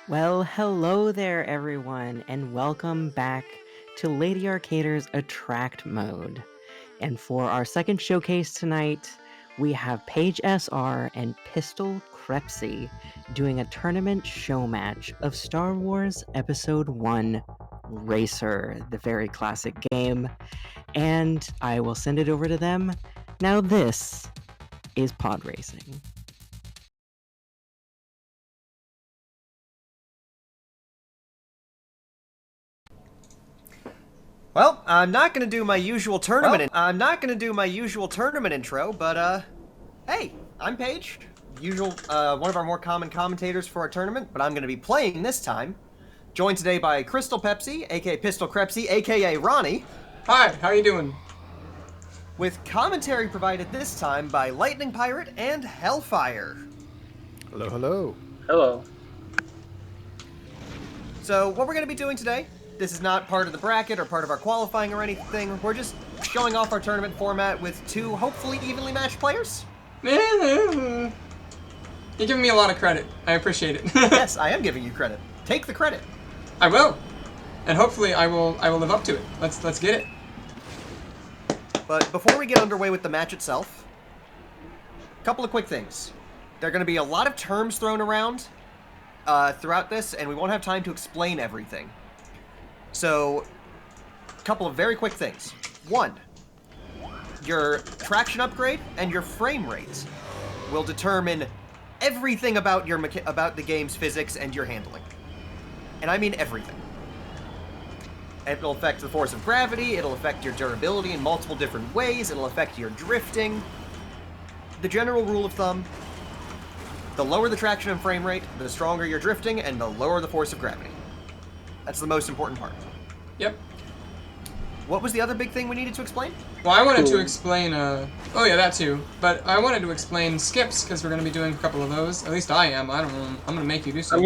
Well, hello there, everyone, and welcome back to Lady Arcader's Attract Mode. And for our second showcase tonight, we have Paige SR and Pystal Crepsi doing a tournament showmatch of Star Wars Episode 1 Racer, the very classic game. And I will send it over to them. Now, this is pod racing. Well, I'm not gonna do my usual tournament. Intro, but hey, I'm Paige, usual one of our more common commentators for our tournament. But I'm gonna be playing this time, joined today by Crystal Pepsi, aka Pystal Crepsi, aka Ronnie. Hi, how you doing? With commentary provided this time by Lightning Pirate and Hellfire. Hello, hello. Hello. So what we're gonna be doing today? This is not part of the bracket or part of our qualifying or anything. We're just showing off our tournament format with two hopefully evenly matched players. You're giving me a lot of credit. I appreciate it. Yes, I am giving you credit. Take the credit. I will, and hopefully I will live up to it. Let's get it. But before we get underway with the match itself, a couple of quick things. There are going to be a lot of terms thrown around throughout this, and we won't have time to explain everything. So, a couple of very quick things. One, your traction upgrade and your frame rate will determine everything about the game's physics and your handling. And I mean everything. It'll affect the force of gravity, it'll affect your durability in multiple different ways, it'll affect your drifting. The general rule of thumb, the lower the traction and frame rate, the stronger your drifting, and the lower the force of gravity. That's the most important part. Yep. What was the other big thing we needed to explain? Well, I wanted to explain, oh yeah, that too. But I wanted to explain skips, because we're going to be doing a couple of those. At least I am. I don't know. I'm going to make you do so.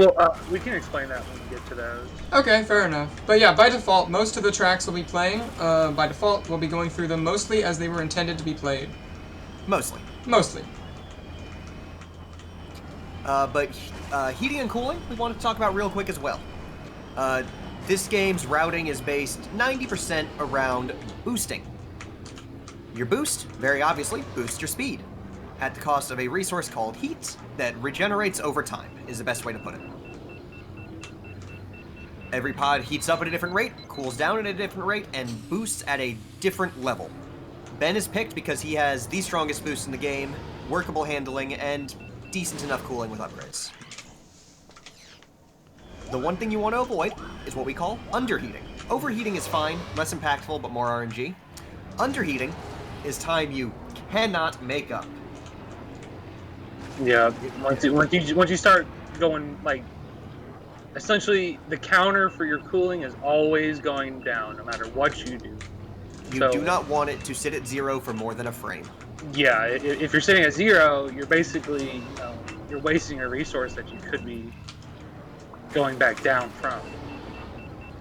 We can explain that when we get to those. Okay, fair enough. But yeah, by default, most of the tracks we'll be playing, by default, we'll be going through them mostly as they were intended to be played. Mostly. Mostly. But heating and cooling, we wanted to talk about real quick as well. This game's routing is based 90% around boosting. Your boost, very obviously, boosts your speed, at the cost of a resource called heat that regenerates over time, is the best way to put it. Every pod heats up at a different rate, cools down at a different rate, and boosts at a different level. Ben is picked because he has the strongest boost in the game, workable handling, and decent enough cooling with upgrades. The one thing you want to avoid is what we call underheating. Overheating is fine, less impactful, but more RNG. Underheating is time you cannot make up. Yeah, once you start going, like, essentially the counter for your cooling is always going down, no matter what you do. You do not want it to sit at 0 for more than a frame. Yeah, if you're sitting at 0, you're basically, you're wasting a resource that you could be going back down from,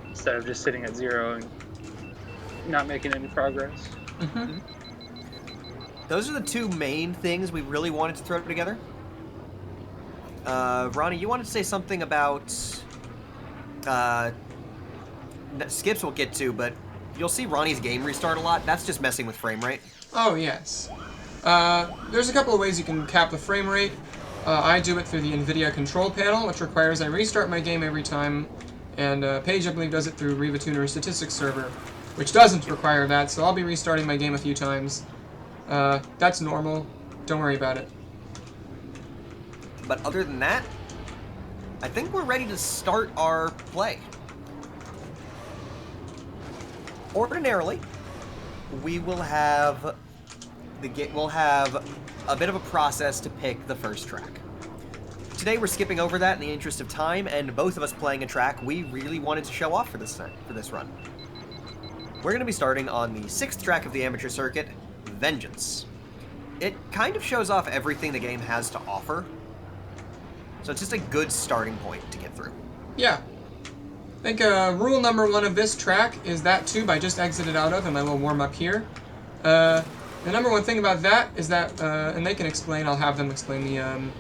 instead of just sitting at 0 and not making any progress. Mm-hmm. Those are the two main things we really wanted to throw together. Ronnie, you wanted to say something about skips we'll get to, but you'll see Ronnie's game restart a lot. That's just messing with frame rate. Oh, yes. There's a couple of ways you can cap the frame rate. I do it through the NVIDIA control panel, which requires I restart my game every time, and Paige, I believe, does it through Riva Tuner Statistics Server, which doesn't require that, so I'll be restarting my game a few times. That's normal. Don't worry about it. But other than that, I think we're ready to start our play. Ordinarily, we will have a bit of a process to pick the first track. Today we're skipping over that in the interest of time, and both of us playing a track we really wanted to show off for this run. We're going to be starting on the 6th track of the amateur circuit, Vengeance. It kind of shows off everything the game has to offer, so it's just a good starting point to get through. Yeah. I think rule number 1 of this track is that tube I just exited out of in my little warm-up here. The number 1 thing about that is that, and they can explain, I'll have them explain the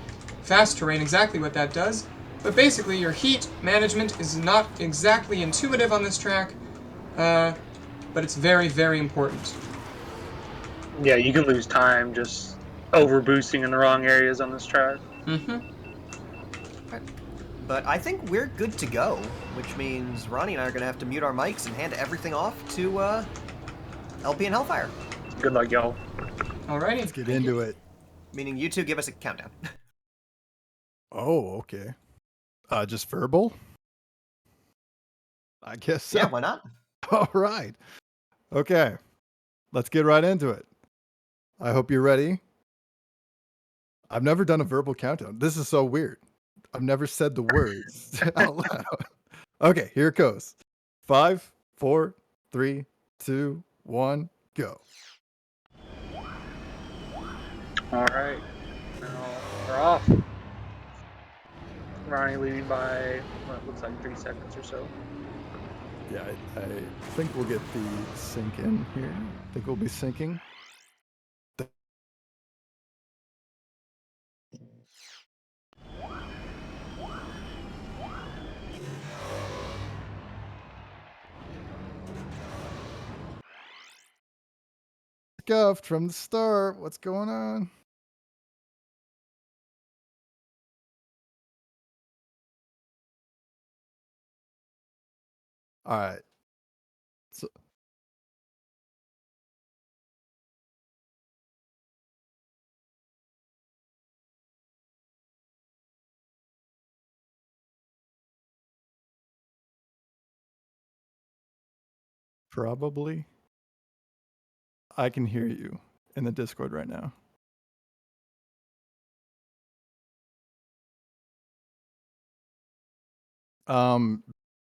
fast terrain, exactly what that does. But basically, your heat management is not exactly intuitive on this track, but it's very, very important. Yeah, you can lose time just over boosting in the wrong areas on this track. Mm-hmm. But I think we're good to go, which means Ronnie and I are going to have to mute our mics and hand everything off to LP and Hellfire. Good luck, y'all. Alrighty. Let's get into it. Meaning you two give us a countdown. Oh, okay. Just verbal? I guess so. Yeah, why not? All right. Okay. Let's get right into it. I hope you're ready. I've never done a verbal countdown. This is so weird. I've never said the words out loud. Okay, here it goes. 5, 4, 3, 2, 1, go. All right. Now we're off. Ronnie leading by what looks like 3 seconds or so. Yeah, I think we'll get the sync in here. I think we'll be syncing. Scuffed from the start. What's going on? All right. So probably I can hear you in the Discord right now.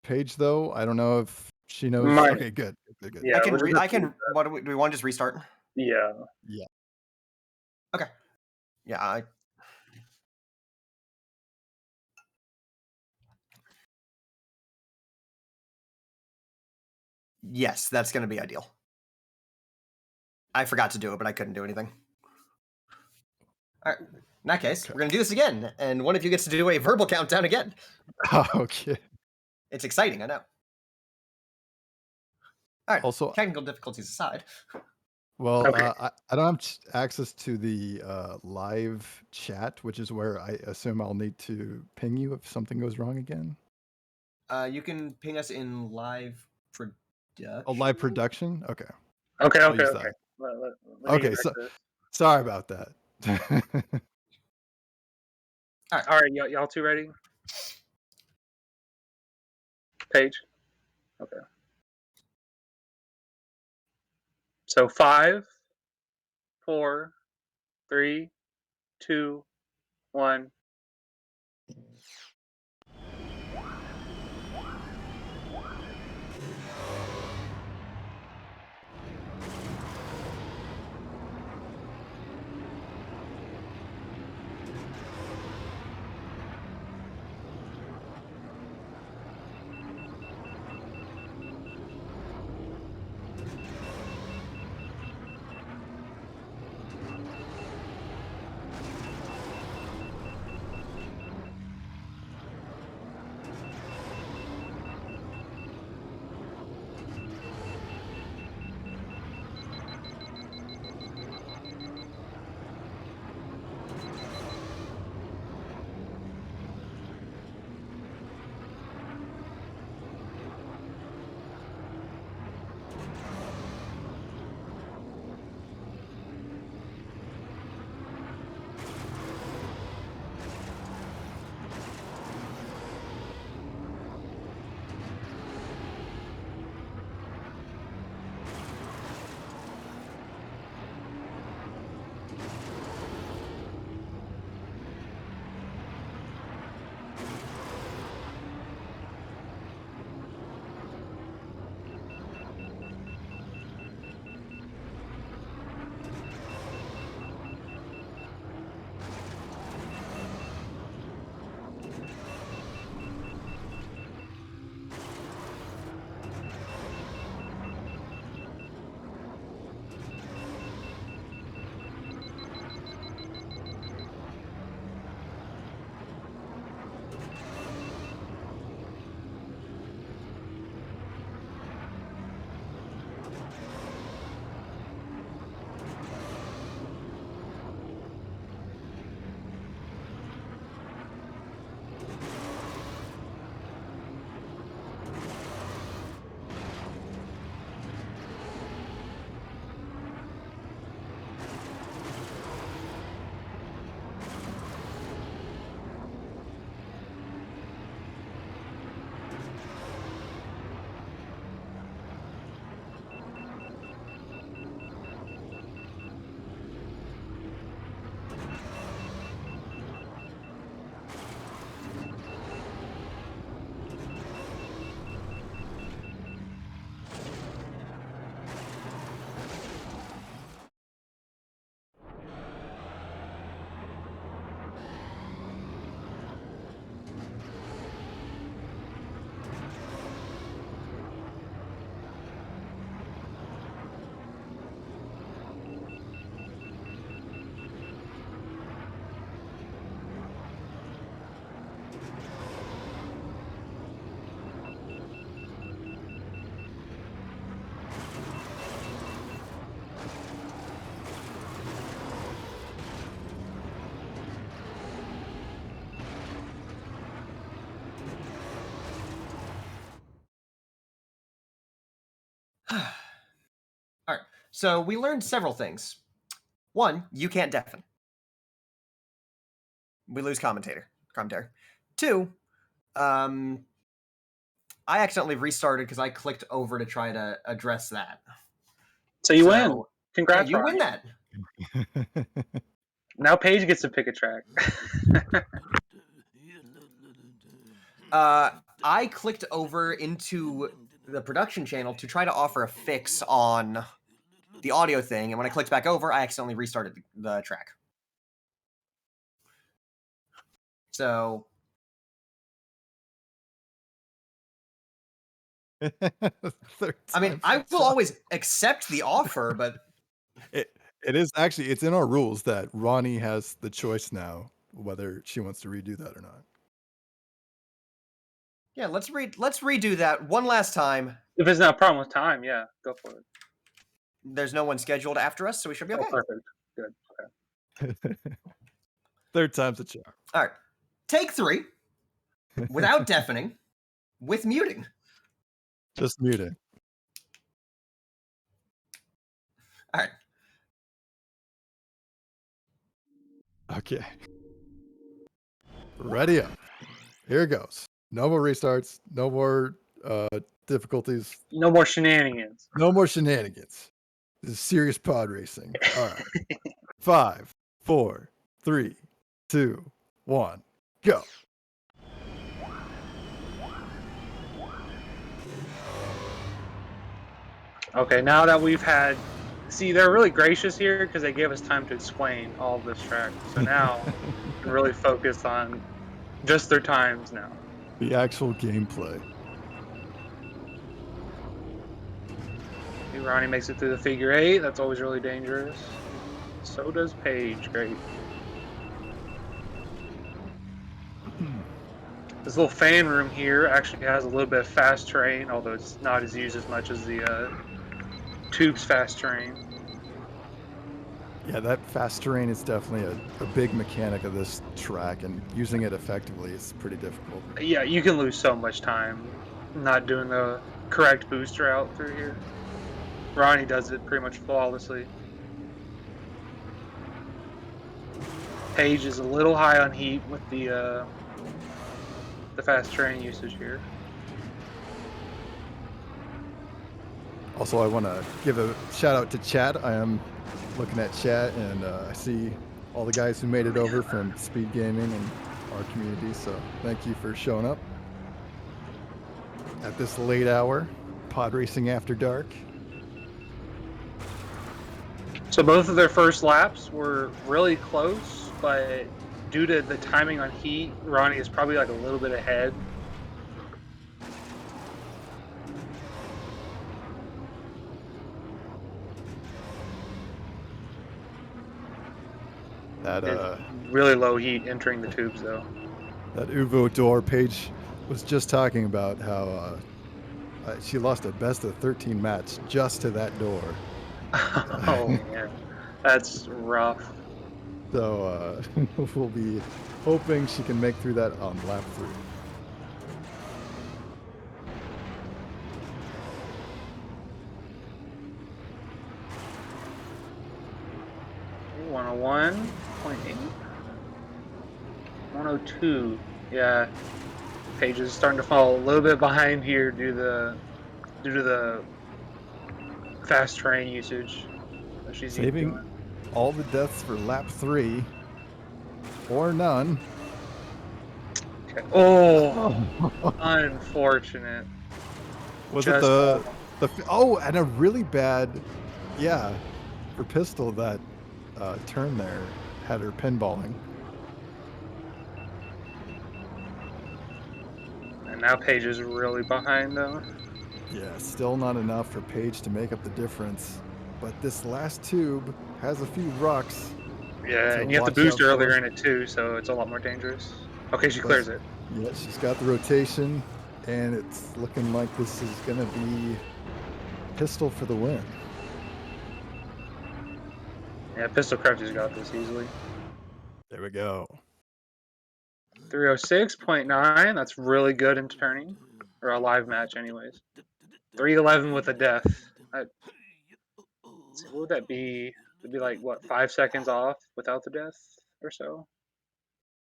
Paige though, I don't know if she knows. Mine. Okay, good. Good. Yeah, we'll just I can. What do we want to just restart? Yeah. Yeah. Okay. Yeah. Yes, that's going to be ideal. I forgot to do it, but I couldn't do anything. All right. In that case, Okay. we're going to do this again, and one of you gets to do a verbal countdown again. Okay. It's exciting, I know. All right. Also, Technical difficulties aside. well, Okay. I don't have access to the live chat, which is where I assume I'll need to ping you if something goes wrong again. You can ping us in live production. Oh, live production? Okay. Okay. I'll Okay. use Okay. that. Let me Okay, get back so to this. sorry about that. All right, y'all two ready? Paige. Okay. So 5, 4, 3, 2, 1. So we learned several things. One, you can't deafen. We lose commentary. Two, I accidentally restarted because I clicked over to try to address that. So you win. Congrats, yeah, you Ronnie. win that. Now Paige gets to pick a track. I clicked over into the production channel to try to offer a fix on the audio thing, and when I clicked back over, I accidentally restarted the track. So I mean, I will always accept the offer, but it is actually, it's in our rules that Ronnie has the choice now whether she wants to redo that or not. yeah, let's redo that one last time. If it's not a problem with time, yeah, go for it. There's no one scheduled after us, so we should be okay. Oh, perfect. Good. Okay. Third time's a charm. All right. Take 3. Without deafening, with muting. Just muting. All right. Okay. Ready up. Here it goes. No more restarts. No more difficulties. No more shenanigans. No more shenanigans. This is serious pod racing. All right. 5, 4, 3, 2, 1, go. Okay, now that we've had... See, they're really gracious here because they gave us time to explain all of this track. So now we can really focus on just their times now. The actual gameplay. Ronnie makes it through the figure 8. That's always really dangerous. So does Paige. Great. This little fan room here actually has a little bit of fast terrain, although it's not as used as much as the tube's fast terrain. Yeah, that fast terrain is definitely a big mechanic of this track, and using it effectively is pretty difficult. Yeah, you can lose so much time not doing the correct booster route through here. Ronnie does it pretty much flawlessly. Paige is a little high on heat with the fast terrain usage here. Also, I want to give a shout out to chat. I am looking at chat, and I see all the guys who made it over from Speed Gaming and our community, so thank you for showing up at this late hour, pod racing after dark. So both of their first laps were really close, but due to the timing on heat, Ronnie is probably like a little bit ahead. That really low heat entering the tubes though. That Uvo door Paige was just talking about how she lost a best of 13 match just to that door. Oh man, that's rough. So we'll be hoping she can make through that on lap 3. .8, 102. Yeah, Paige is starting to fall a little bit behind here due to the fast terrain usage that she's Saving doing. all the deaths for lap 3 or none. Okay. Oh, unfortunate. Was Just it and a really bad, yeah, for Pystal, that turn there had her pinballing. And now Paige is really behind though. Yeah, still not enough for Paige to make up the difference. But this last tube has a few rocks. Yeah, and you have to boost earlier in it too, so it's a lot more dangerous. Okay, she clears it. Yeah, she's got the rotation, and it's looking like this is going to be Pystal for the win. Yeah, Pystal Crepsi's got this easily. There we go. 306.9, that's really good in turning. Or a live match anyways. 311 with a death. It's what would that be? It'd be like what, 5 seconds off without the death or so.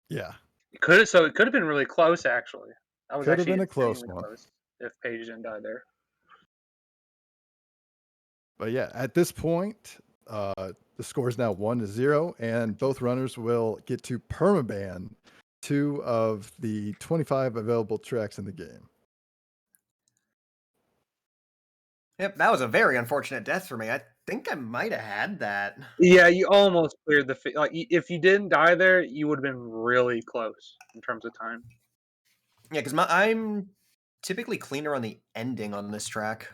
Yeah. It could have been really close actually. That was Could have actually been a close insanely one. close if Paige didn't die there. But yeah, at this point, the score is now 1-0, and both runners will get to permaban 2 of the 25 available tracks in the game. Yep, that was a very unfortunate death for me. I think I might have had that. Yeah, you almost cleared the like. If you didn't die there, you would have been really close in terms of time. Yeah, because I'm typically cleaner on the ending on this track.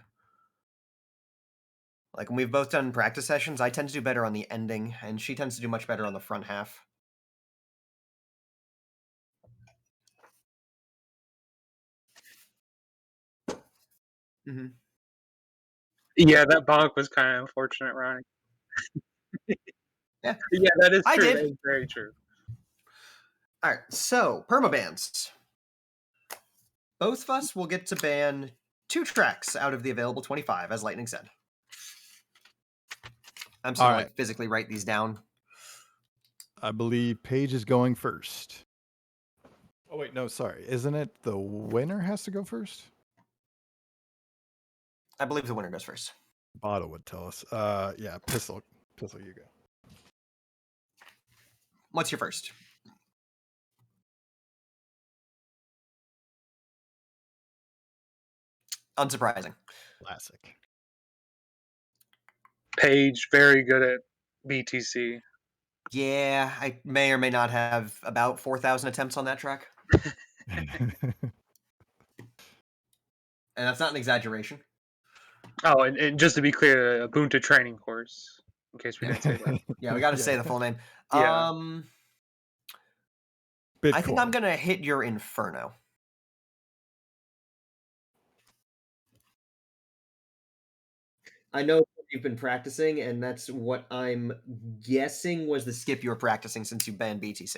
Like when we've both done practice sessions, I tend to do better on the ending, and she tends to do much better on the front half. Mm-hmm. Yeah, that bonk was kind of unfortunate, Ronnie. Yeah, Yeah, that is I true. did. That is very true. All right, so permabans. Both of us will get to ban 2 tracks out of the available 25, as Lightning said. I'm still All right. like physically write these down. I believe Paige is going first. Oh, wait, no, sorry. Isn't it the winner has to go first? I believe the winner goes first. Bottle would tell us. Yeah, pistol, you go. What's your first? Unsurprising. Classic. Paige, very good at BTC. Yeah, I may or may not have about 4,000 attempts on that track. And that's not an exaggeration. Oh, and just to be clear, a Ubuntu training course, in case we didn't say that. Yeah, we got to Yeah. say the full name. Yeah. Bitcoin. I think I'm going to hit your Inferno. I know you've been practicing, and that's what I'm guessing was the skip you were practicing since you banned BTC.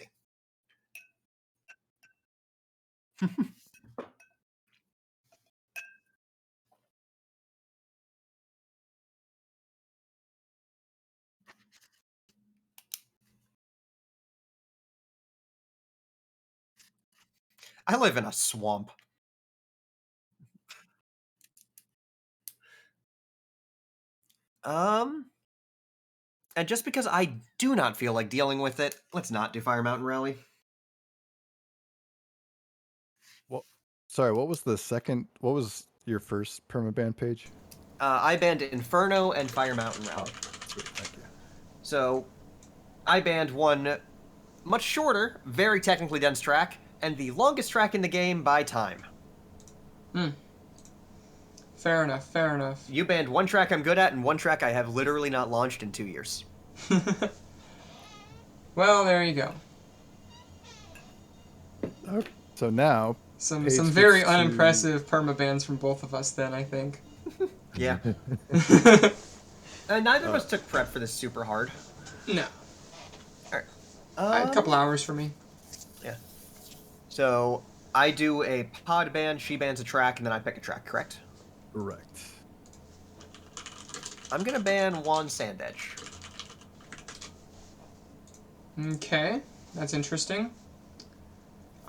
I live in a swamp. And just because I do not feel like dealing with it, let's not do Fire Mountain Rally. Well, sorry, what was the second? What was your first permaban page? I banned Inferno and Fire Mountain Rally. Sweet, thank you. So, I banned one much shorter, very technically dense track, and the longest track in the game by time. Fair enough, fair enough. You banned one track I'm good at and one track I have literally not launched in 2 years. Well, there you go. Okay. So now, Some Paige very gets to- unimpressive permabans from both of us then, I think. Yeah. Neither of us took prep for this super hard. No. Alright. A couple hours for me. Yeah. So, I do a pod ban, she bans a track, and then I pick a track, correct? Correct. I'm gonna ban one Sand Edge. Okay, that's interesting.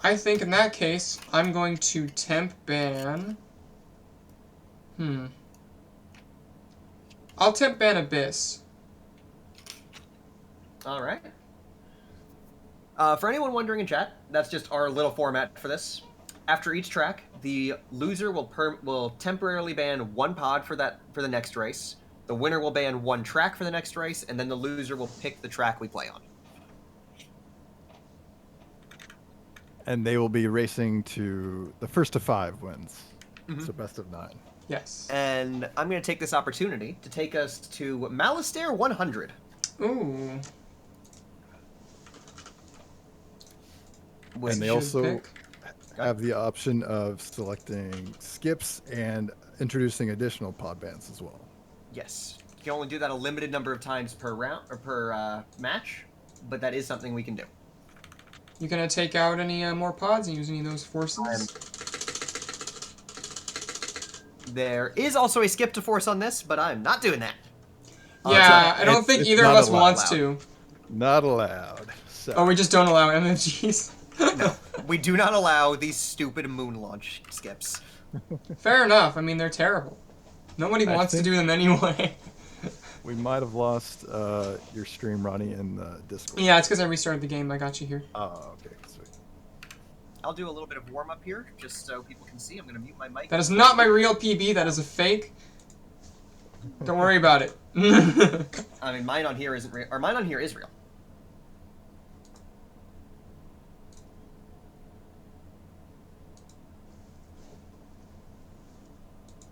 I think in that case, I'm going to temp ban... I'll temp ban Abyss. Alright. For anyone wondering in chat, that's just our little format for this. After each track, the loser will temporarily ban one pod for the next race. The winner will ban one track for the next race, and then the loser will pick the track we play on. And they will be racing to the first to 5 wins. Mhm. So best of 9. Yes. And I'm going to take this opportunity to take us to Malistaire 100. Ooh. Which And they Should also pick. have the option of selecting skips and introducing additional pod bands as well. Yes. You can only do that a limited number of times per round or per match, but that is something we can do. You gonna take out any more pods and use any of those forces? There is also a skip to force on this, but I'm not doing that. Yeah, I don't It's- think it's either of not us allowed. wants to. Not allowed. So. Oh, we just don't allow MFGs. No, we do not allow these stupid moon launch skips. Fair enough. I mean, they're terrible. Nobody I wants to think- do them anyway. We might have lost your stream, Ronnie, in the Discord. Yeah, it's because I restarted the game. I got you here. Oh, okay, sweet. I'll do a little bit of warm up here, just so people can see. I'm gonna mute my mic. That is not my real PB. That is a fake. Don't worry about it. I mean, mine on here isn't real, or mine on here is real.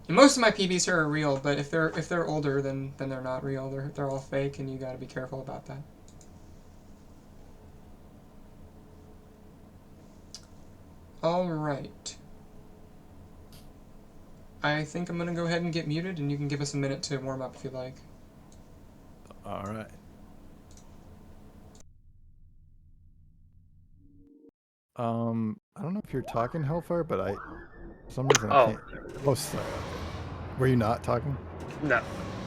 Most of my PBs here are real, but if they're older, then they're not real. They're all fake, and you got to be careful about that. All right. I think I'm gonna go ahead and get muted, and you can give us a minute to warm up if you like. All right. I don't know if you're talking Hellfire, but for some reason I can't. Oh, sorry. Were you not talking? No.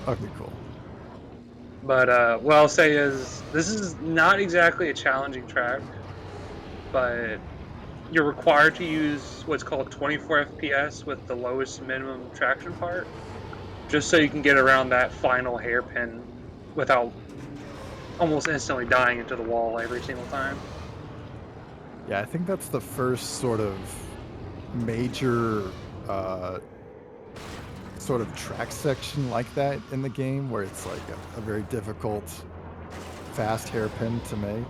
Okay, cool. But what I'll say is, this is not exactly a challenging track, but you're required to use what's called 24 FPS with the lowest minimum traction part, just so you can get around that final hairpin without almost instantly dying into the wall every single time. Yeah, I think that's the first sort of major sort of track section like that in the game, where it's like a very difficult, fast hairpin to make.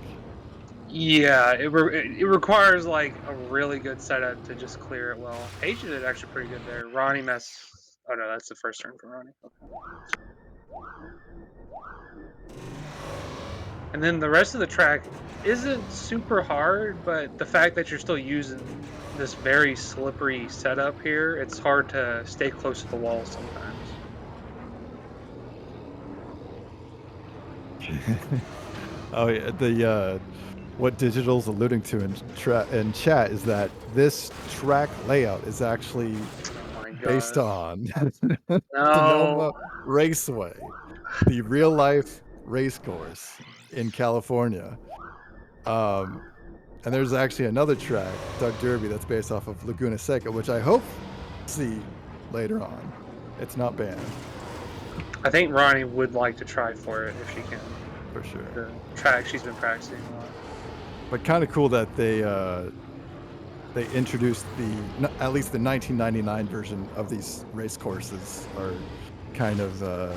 Yeah, it requires like a really good setup to just clear it well. Paige did it actually pretty good there. Ronnie messed. Oh no, that's the first turn for Ronnie. Okay. And then the rest of the track isn't super hard, but the fact that you're still using this very slippery setup here, it's hard to stay close to the wall sometimes. Oh yeah, the what Digital's alluding to in chat is that this track layout is actually Oh my based god. on No. Sonoma Raceway, the real life race course in California. And there's actually another track, Doug Derby, that's based off of Laguna Seca, which I hope to see later on. It's not banned. I think Ronnie would like to try for it if she can. For sure. The track she's been practicing a lot. But kind of cool that they introduced at least the 1999 version of these race courses are kind of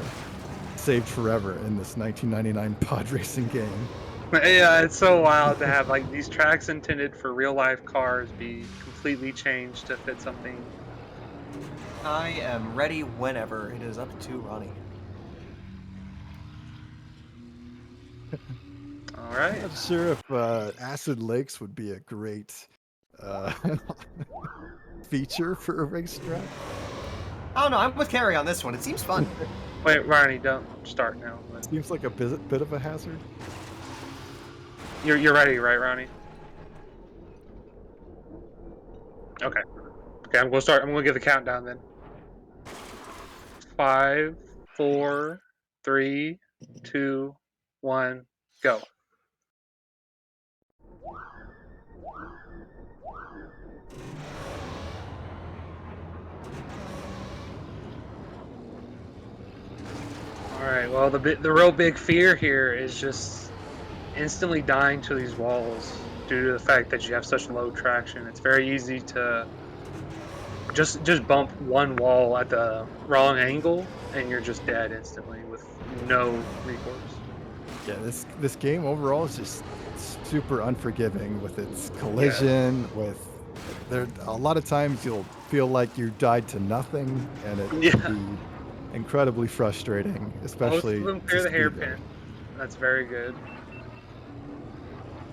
saved forever in this 1999 pod racing game. Yeah, it's so wild to have like these tracks intended for real life cars be completely changed to fit something. I am ready whenever. It is up to Ronnie. All right. I'm not sure if Acid Lakes would be a great feature for a racetrack. I don't know. I'm with Carrie on this one. It seems fun. Wait, Ronnie, don't start now. But Seems like a bit of a hazard. you're ready, right, Ronnie? Okay. Okay, I'm gonna start. I'm gonna give the countdown then. 5, 4, 3, 2, 1, go. All right. Well, the real big fear here is just instantly dying to these walls due to the fact that you have such low traction. It's very easy to just bump one wall at the wrong angle and you're just dead instantly with no recourse. Yeah, this game overall is just super unforgiving with its collision. A lot of times you'll feel like you died to nothing, and it can be incredibly frustrating, especially. Most of them clear the hairpin. That's very good.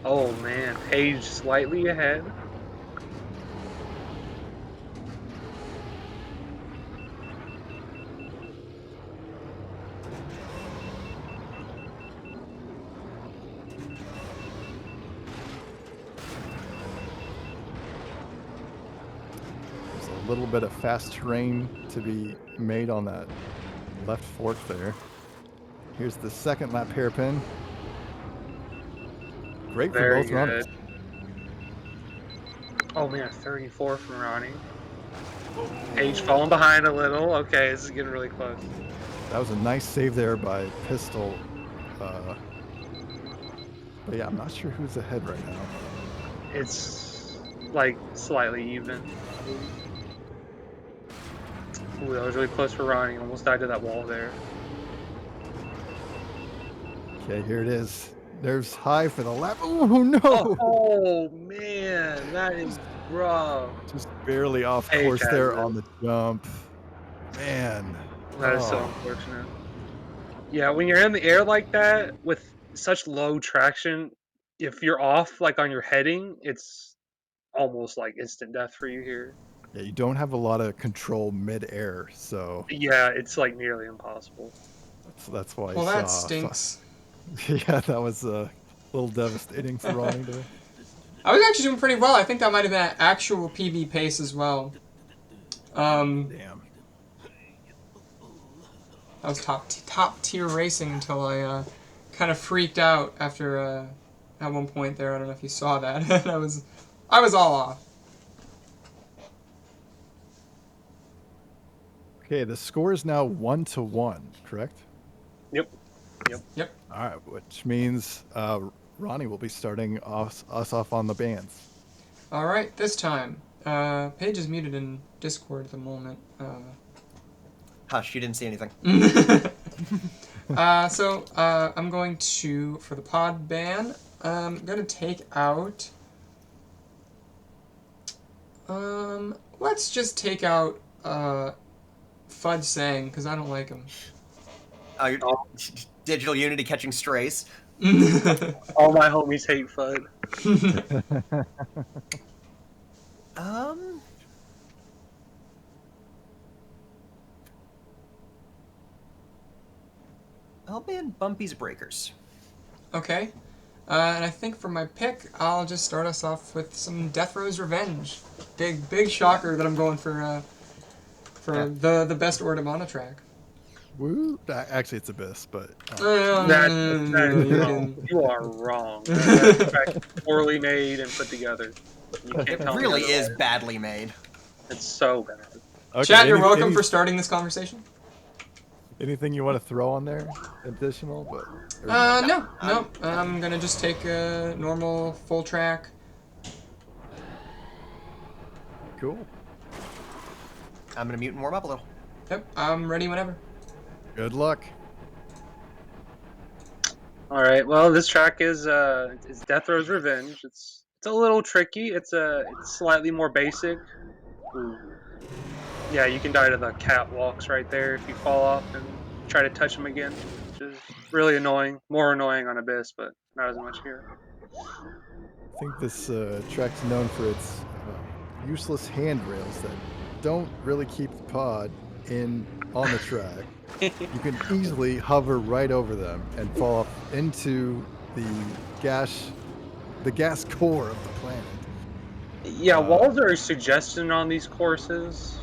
Oh man, Paige slightly ahead. There's a little bit of fast terrain to be made on that left fork there. Here's the second lap hairpin. Great for Very both runners. good. Oh man, 34 from Ronnie. Paige falling behind a little. Okay, this is getting really close. That was a nice save there by Pystal. But yeah, I'm not sure who's ahead right now. It's like slightly even. Ooh, that was really close for Ronnie. Almost died to that wall there. Okay, here it is. Nerves high for the lap. Oh no! Oh man, that is rough. Just barely off Paige course has there it. on the jump. Man. That is so Oh. unfortunate. Yeah, when you're in the air like that with such low traction, if you're off like on your heading, it's almost like instant death for you here. Yeah, you don't have a lot of control mid-air, so Yeah, it's like nearly impossible. that's why Well, you that saw. stinks. Yeah, that was a little devastating for Ronnie there. I was actually doing pretty well. I think that might have been an actual PB pace as well. Damn. I was top tier racing until I kind of freaked out after at one point there. I don't know if you saw that. I was all off. Okay, the score is now 1-1, correct? Yep. Yep. All right, which means Ronnie will be starting us off on the bands. All right, this time. Paige is muted in Discord at the moment. Hush, you didn't see anything. So I'm going to, for the pod ban, I'm going to take out... let's just take out Fudge Sang, because I don't like him. Oh, you're Digital Unity catching strays. All my homies hate FUD. I'll ban Bumpy's Breakers. Okay. And I think for my pick, I'll just start us off with some Death Row's Revenge. Big shocker that I'm going for the best Order mono track. Woo! Actually, it's Abyss, but That is wrong. You are wrong. That track is poorly made and put together. You can't It tell me really otherwise. is badly made. It's so bad. okay, Chat, you're welcome for starting this conversation. Anything you want to throw on there additional? But No. I'm gonna just take a normal full track. cool. I'm gonna mute and warm up a little. Yep, I'm ready whenever. Good luck. All right. Well, this track is Death Row's Revenge. It's a little tricky. It's slightly more basic. Ooh. Yeah, you can die to the catwalks right there if you fall off and try to touch them again, which is really annoying. More annoying on Abyss, but not as much here. I think this track's known for its useless handrails that don't really keep the pod on the track. You can easily hover right over them and fall off into the gas core of the planet. Yeah, walls are a suggestion on these courses.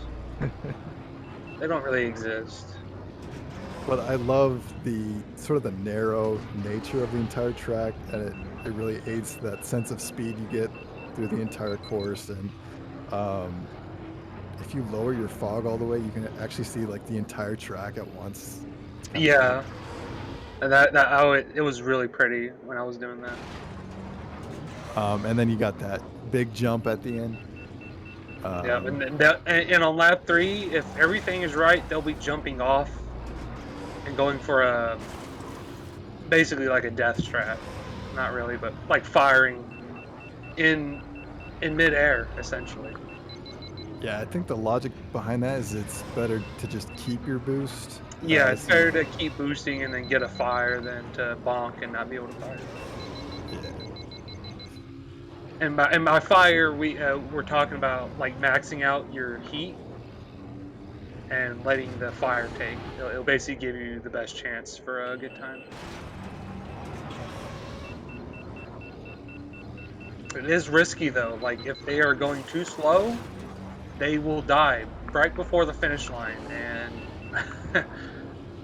They don't really exist. But I love the sort of the narrow nature of the entire track, and it really aids that sense of speed you get through the entire course. And if you lower your fog all the way, you can actually see like the entire track at once. Yeah, and it was really pretty when I was doing that. And then you got that big jump at the end. Yeah, and on lap 3, if everything is right, they'll be jumping off and going for basically like a death strat. Not really, but like firing in midair essentially. Yeah, I think the logic behind that is it's better to just keep your boost. Yeah, it's better to keep boosting and then get a fire than to bonk and not be able to fire. Yeah. And by fire, we're talking about like maxing out your heat and letting the fire take. It'll basically give you the best chance for a good time. It is risky though. Like if they are going too slow, they will die right before the finish line, and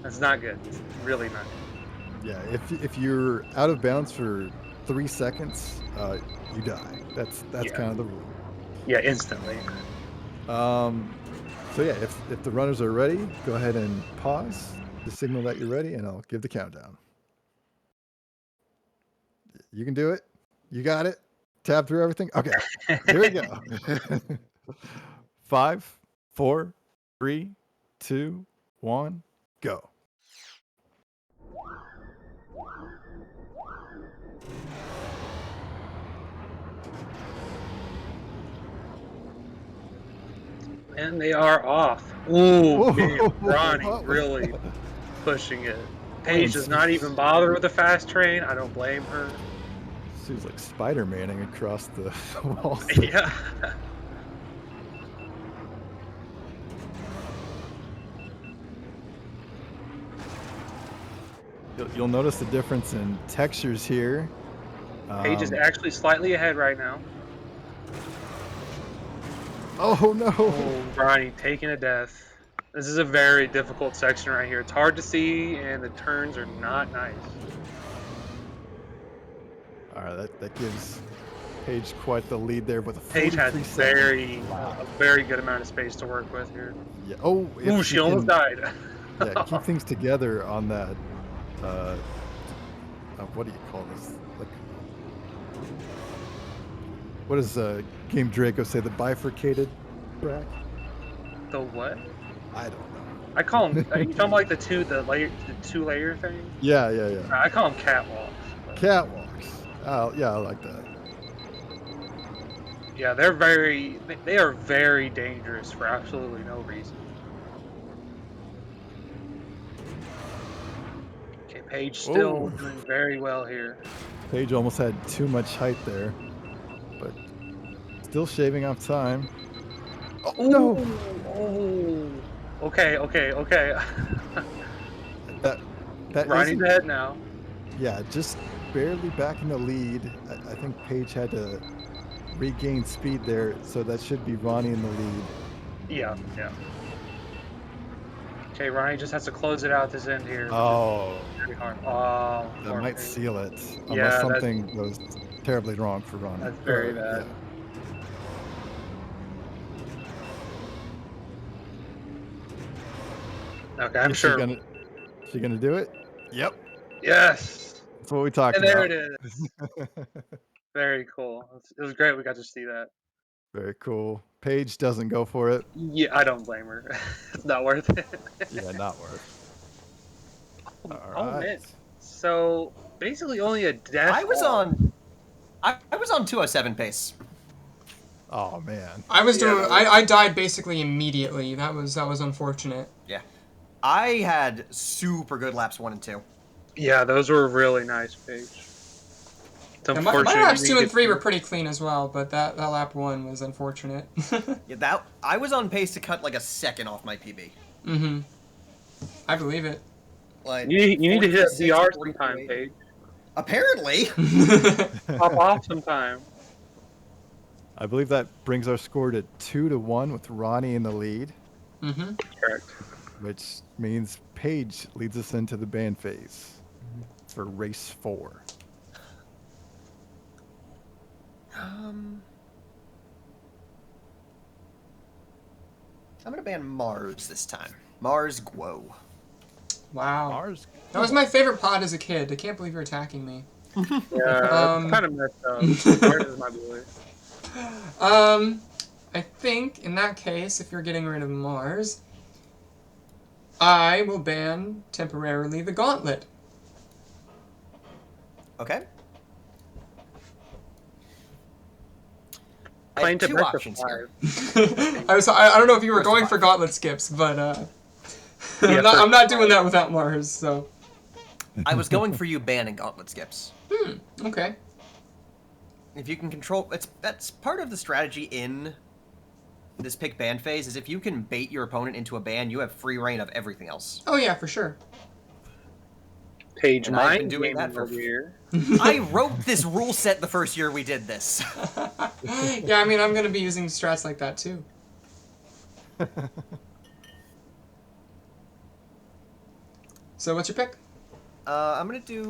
that's not good. It's really not good. Yeah, if you're out of bounds for 3 seconds, you die. That's Yeah. kind of the rule. Yeah, instantly. So yeah, if the runners are ready, go ahead and pause to signal that you're ready, and I'll give the countdown. You can do it. You got it. Tab through everything. Okay, here we go. 5, 4, 3, 2, 1, go. And they are off. Ooh, Whoa, man, Ronnie what was really that? pushing it. Paige does not even bother with the fast train. I don't blame her. She was like Spider-Manning across the wall. Yeah. You'll notice the difference in textures here. Paige is actually slightly ahead right now. Oh no! Oh, Ronnie taking a death. This is a very difficult section right here. It's hard to see, and the turns are not nice. All right, that gives Paige quite the lead there with a Paige has 43 second. a very good amount of space to work with here. Yeah. Oh, if Ooh, she almost died. Yeah, keep things together on that. What do you call this? Like, what does Game Draco say? The bifurcated track? The what? I don't know. I call them. You talking about like the two layer thing? Yeah. I call them catwalks. But Catwalks. Oh, yeah, I like that. yeah, they are very dangerous for absolutely no reason. Okay, Paige still Oh. doing very well here. Paige almost had too much height there, but still shaving off time. Oh, Ooh, no! oh. Okay. That Ronnie's isn't. ahead now. Yeah, just barely back in the lead. I think Paige had to regain speed there, so that should be Ronnie in the lead. Yeah. Okay, Ronnie just has to close it out this end here. Oh, Very hard. Oh, that poor might Paige. seal it, unless Yeah, something goes terribly wrong for Ronnie. that's very bad. Yeah. Okay, I'm Is sure. she gonna do it? Yep. Yes. That's what we talked And there about. it is. Very cool. It was great we got to see that. Very cool. Paige doesn't go for it. Yeah, I don't blame her. It's not worth it. Yeah, not worth. All Oh right. man. So basically only a death. I was on 207 pace. Oh man. I was doing. Yeah. I died basically immediately. That was unfortunate. Yeah. I had super good laps 1 and 2. Yeah, those were really nice, Paige. It's And my unfortunate laps you 2 didn't and get 3 were through. pretty clean as well, but that lap 1 was unfortunate. Yeah, I was on pace to cut like a second off my PB. Mm-hmm. I believe it. Like You need to hit a 46, DR 42, sometime, Paige. Apparently. Pop off sometime. I believe that brings our score to 2-1 with Ronnie in the lead, Mm-hmm. Correct. which means Paige leads us into the band phase for race 4. I'm gonna ban Mars this time. Mars Guo. Wow. Ours. That was my favorite pod as a kid. I can't believe you're attacking me. Yeah, it's kind of messed up. Where is my boy? I think in that case, if you're getting rid of Mars, I will ban temporarily the Gauntlet. Okay. I Playing have to two options here. I don't know if you were going for Gauntlet skips, but Yeah, I'm not doing that without Mars. So I was going for you banning gauntlet skips. okay. If you can control, that's part of the strategy in this pick ban phase. Is if you can bait your opponent into a ban, you have free reign of everything else. Oh yeah, for sure. Paige And I've been mind doing gaming that for- over here. I wrote this rule set the first year we did this. Yeah, I mean, I'm gonna be using strats like that too. So what's your pick? I'm gonna do...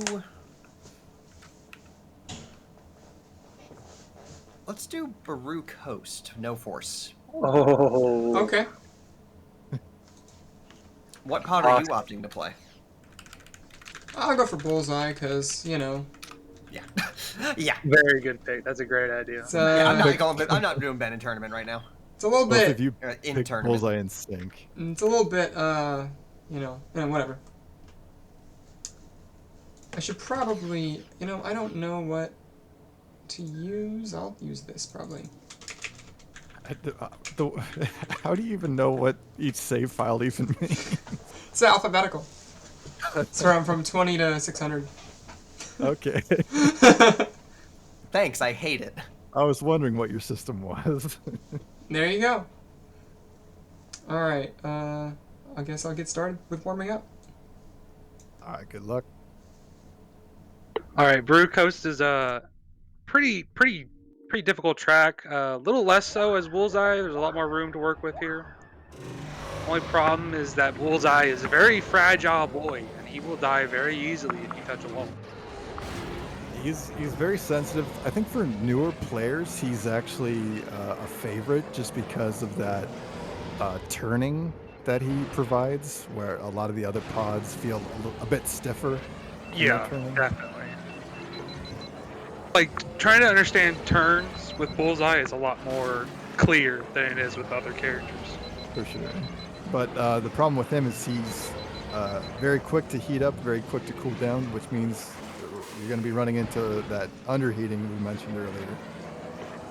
Let's do Baruch Host, no force. Oh. Okay. What pod are you opting to play? I'll go for Bullseye, because, you know. Yeah. Yeah. Very good pick. That's a great idea. It's, Yeah, I'm not doing Ben in tournament right now. it's a little Both bit. of you In pick tournament. Bullseye in sync. It's a little bit, you know, whatever. I should probably, you know, I don't know what to use. I'll use this, probably. How do you even know what each save file even means? It's alphabetical. It's from 20 to 600. Okay. Thanks, I hate it. I was wondering what your system was. There you go. Alright, I guess I'll get started with warming up. Alright, good luck. All right, Brew Coast is a pretty difficult track. A little less so as Bullseye. There's a lot more room to work with here. Only problem is that Bullseye is a very fragile boy, and he will die very easily if you touch a wall. He's very sensitive. I think for newer players, he's actually a favorite just because of that turning that he provides, where a lot of the other pods feel a bit stiffer. Yeah, definitely. Like, trying to understand turns with Bullseye is a lot more clear than it is with other characters. For sure. But the problem with him is he's very quick to heat up, very quick to cool down, which means you're going to be running into that underheating we mentioned earlier.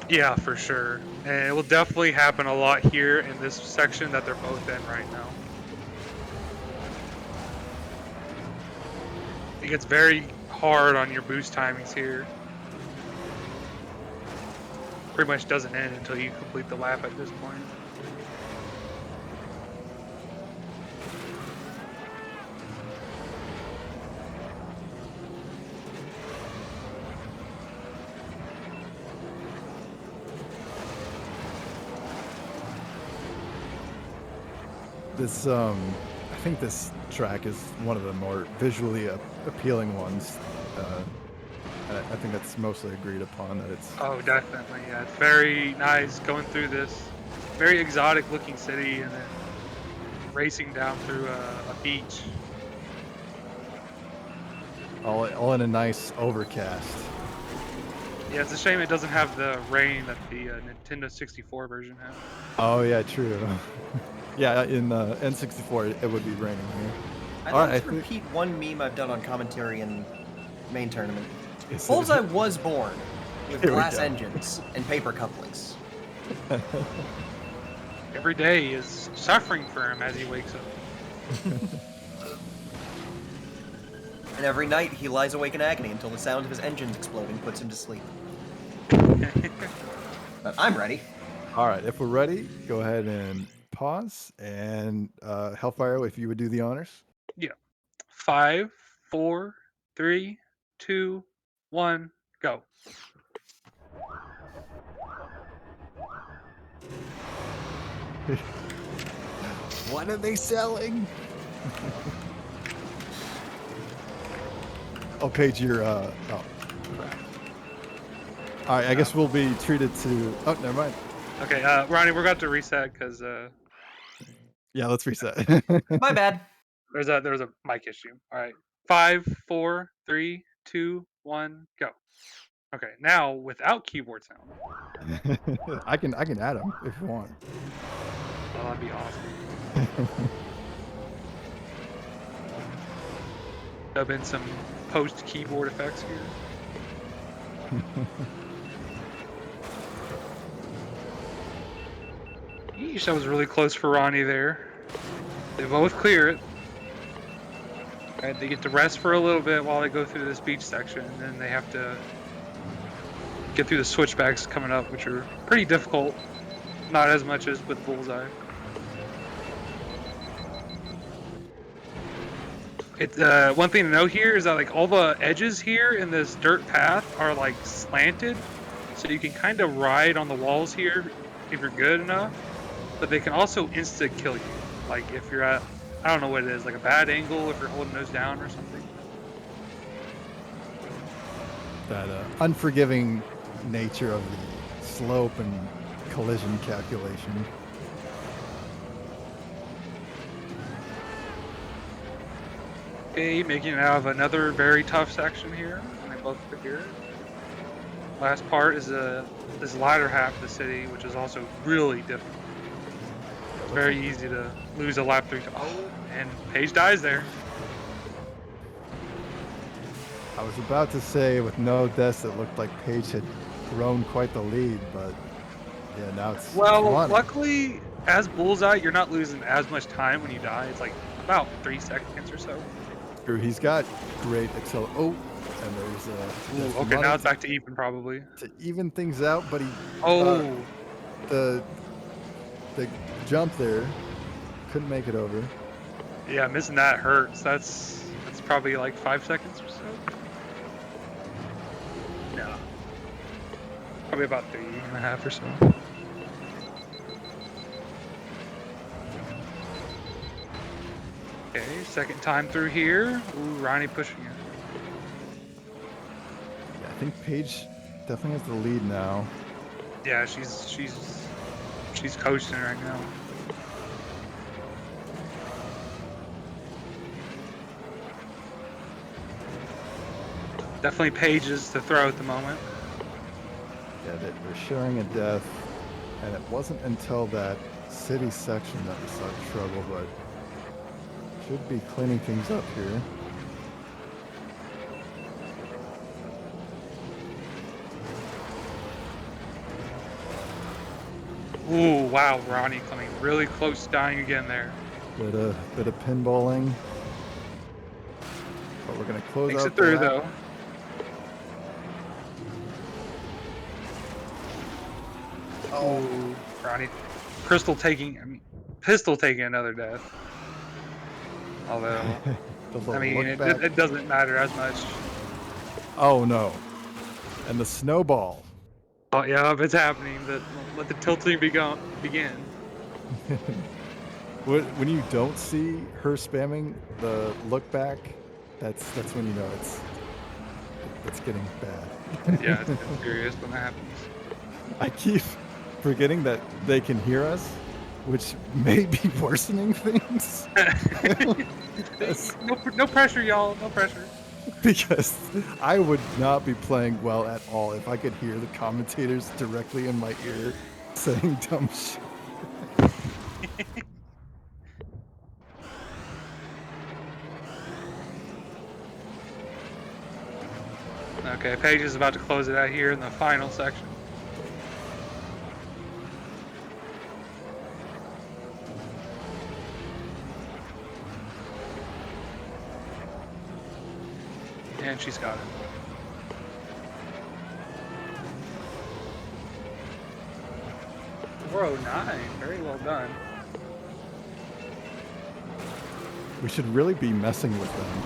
Yeah, for sure. And it will definitely happen a lot here in this section that they're both in right now. It gets very hard on your boost timings here. Pretty much doesn't end until you complete the lap at this point. I think this track is one of the more visually appealing ones. I think that's mostly agreed upon that it's. Oh, definitely. Yeah, it's very nice going through this very exotic looking city and then racing down through a beach. All in a nice overcast. Yeah, it's a shame it doesn't have the rain that the Nintendo 64 version has. Oh yeah, true. Yeah, in N64 it would be raining here. I'd like to repeat one meme I've done on commentary in main tournament. Bullseye was born with glass engines and paper couplings. Every day is suffering for him as he wakes up. And every night he lies awake in agony until the sound of his engines exploding puts him to sleep. But I'm ready. All right, if we're ready, go ahead and pause. And Hellfire, if you would do the honors. Yeah. 5, 4, 3, 2, 1, go. What are they selling? I'll page your oh crap. Alright, I guess we'll be treated to oh never mind. Okay, Ronnie, we're going to reset because Yeah, let's reset. My bad. there was a mic issue. All right. 5, 4, 3, 2, 1, go. Okay, now without keyboard sound. I can add them if you want. Oh, that'd be awesome. Dub in some post keyboard effects here. Yeesh, that was really close for Ronnie there. They both clear it. Right, they get to rest for a little bit while they go through this beach section, and then they have to get through the switchbacks coming up, which are pretty difficult. Not as much as with Bullseye. One thing to note here is that like all the edges here in this dirt path are like slanted, so you can kind of ride on the walls here if you're good enough, but they can also insta kill you. Like if you're at, I don't know what it is, like a bad angle if you're holding those down or something. that unforgiving nature of the slope and collision calculation. Okay, making it out of another very tough section here. And they both appear. Last part is this latter half of the city, which is also really difficult. It's very easy to lose a lap 3 times. Oh, and Paige dies there. I was about to say with no deaths, it looked like Paige had grown quite the lead, but yeah, now it's Well, Ronnie. luckily, as Bullseye, you're not losing as much time when you die. It's like about 3 seconds or so. True, he's got great accel. Oh, and there's Ooh, okay, now it's back to even probably. to even things out, but he Oh, the jump there couldn't make it over. yeah, missing that hurts. That's probably like 5 seconds or so. No, probably about 3.5 or so. Okay, second time through here. Ooh, Ronnie pushing it. Yeah, I think Paige definitely has the lead now. Yeah, she's coasting right now. Definitely Paige's to throw at the moment. Yeah, they're sharing a death, and it wasn't until that city section that we saw trouble, but should be cleaning things up here. Ooh, wow, Ronnie coming really close to dying again there. Bit of pinballing, but we're gonna close Makes out it through the lap. though. Oh, Ronnie. Pistol taking another death. Although, The little I mean, look back. it doesn't matter as much. Oh no! And the snowball. Oh yeah, if it's happening, let the tilting begin. When you don't see her spamming the look back, that's when you know it's getting bad. Yeah, it's serious when that happens. I keep forgetting that they can hear us, which may be worsening things. No pressure, y'all. No pressure. Because I would not be playing well at all if I could hear the commentators directly in my ear saying dumb shit. Okay, Paige is about to close it out here in the final section. And she's got it. .409, very well done. We should really be messing with them,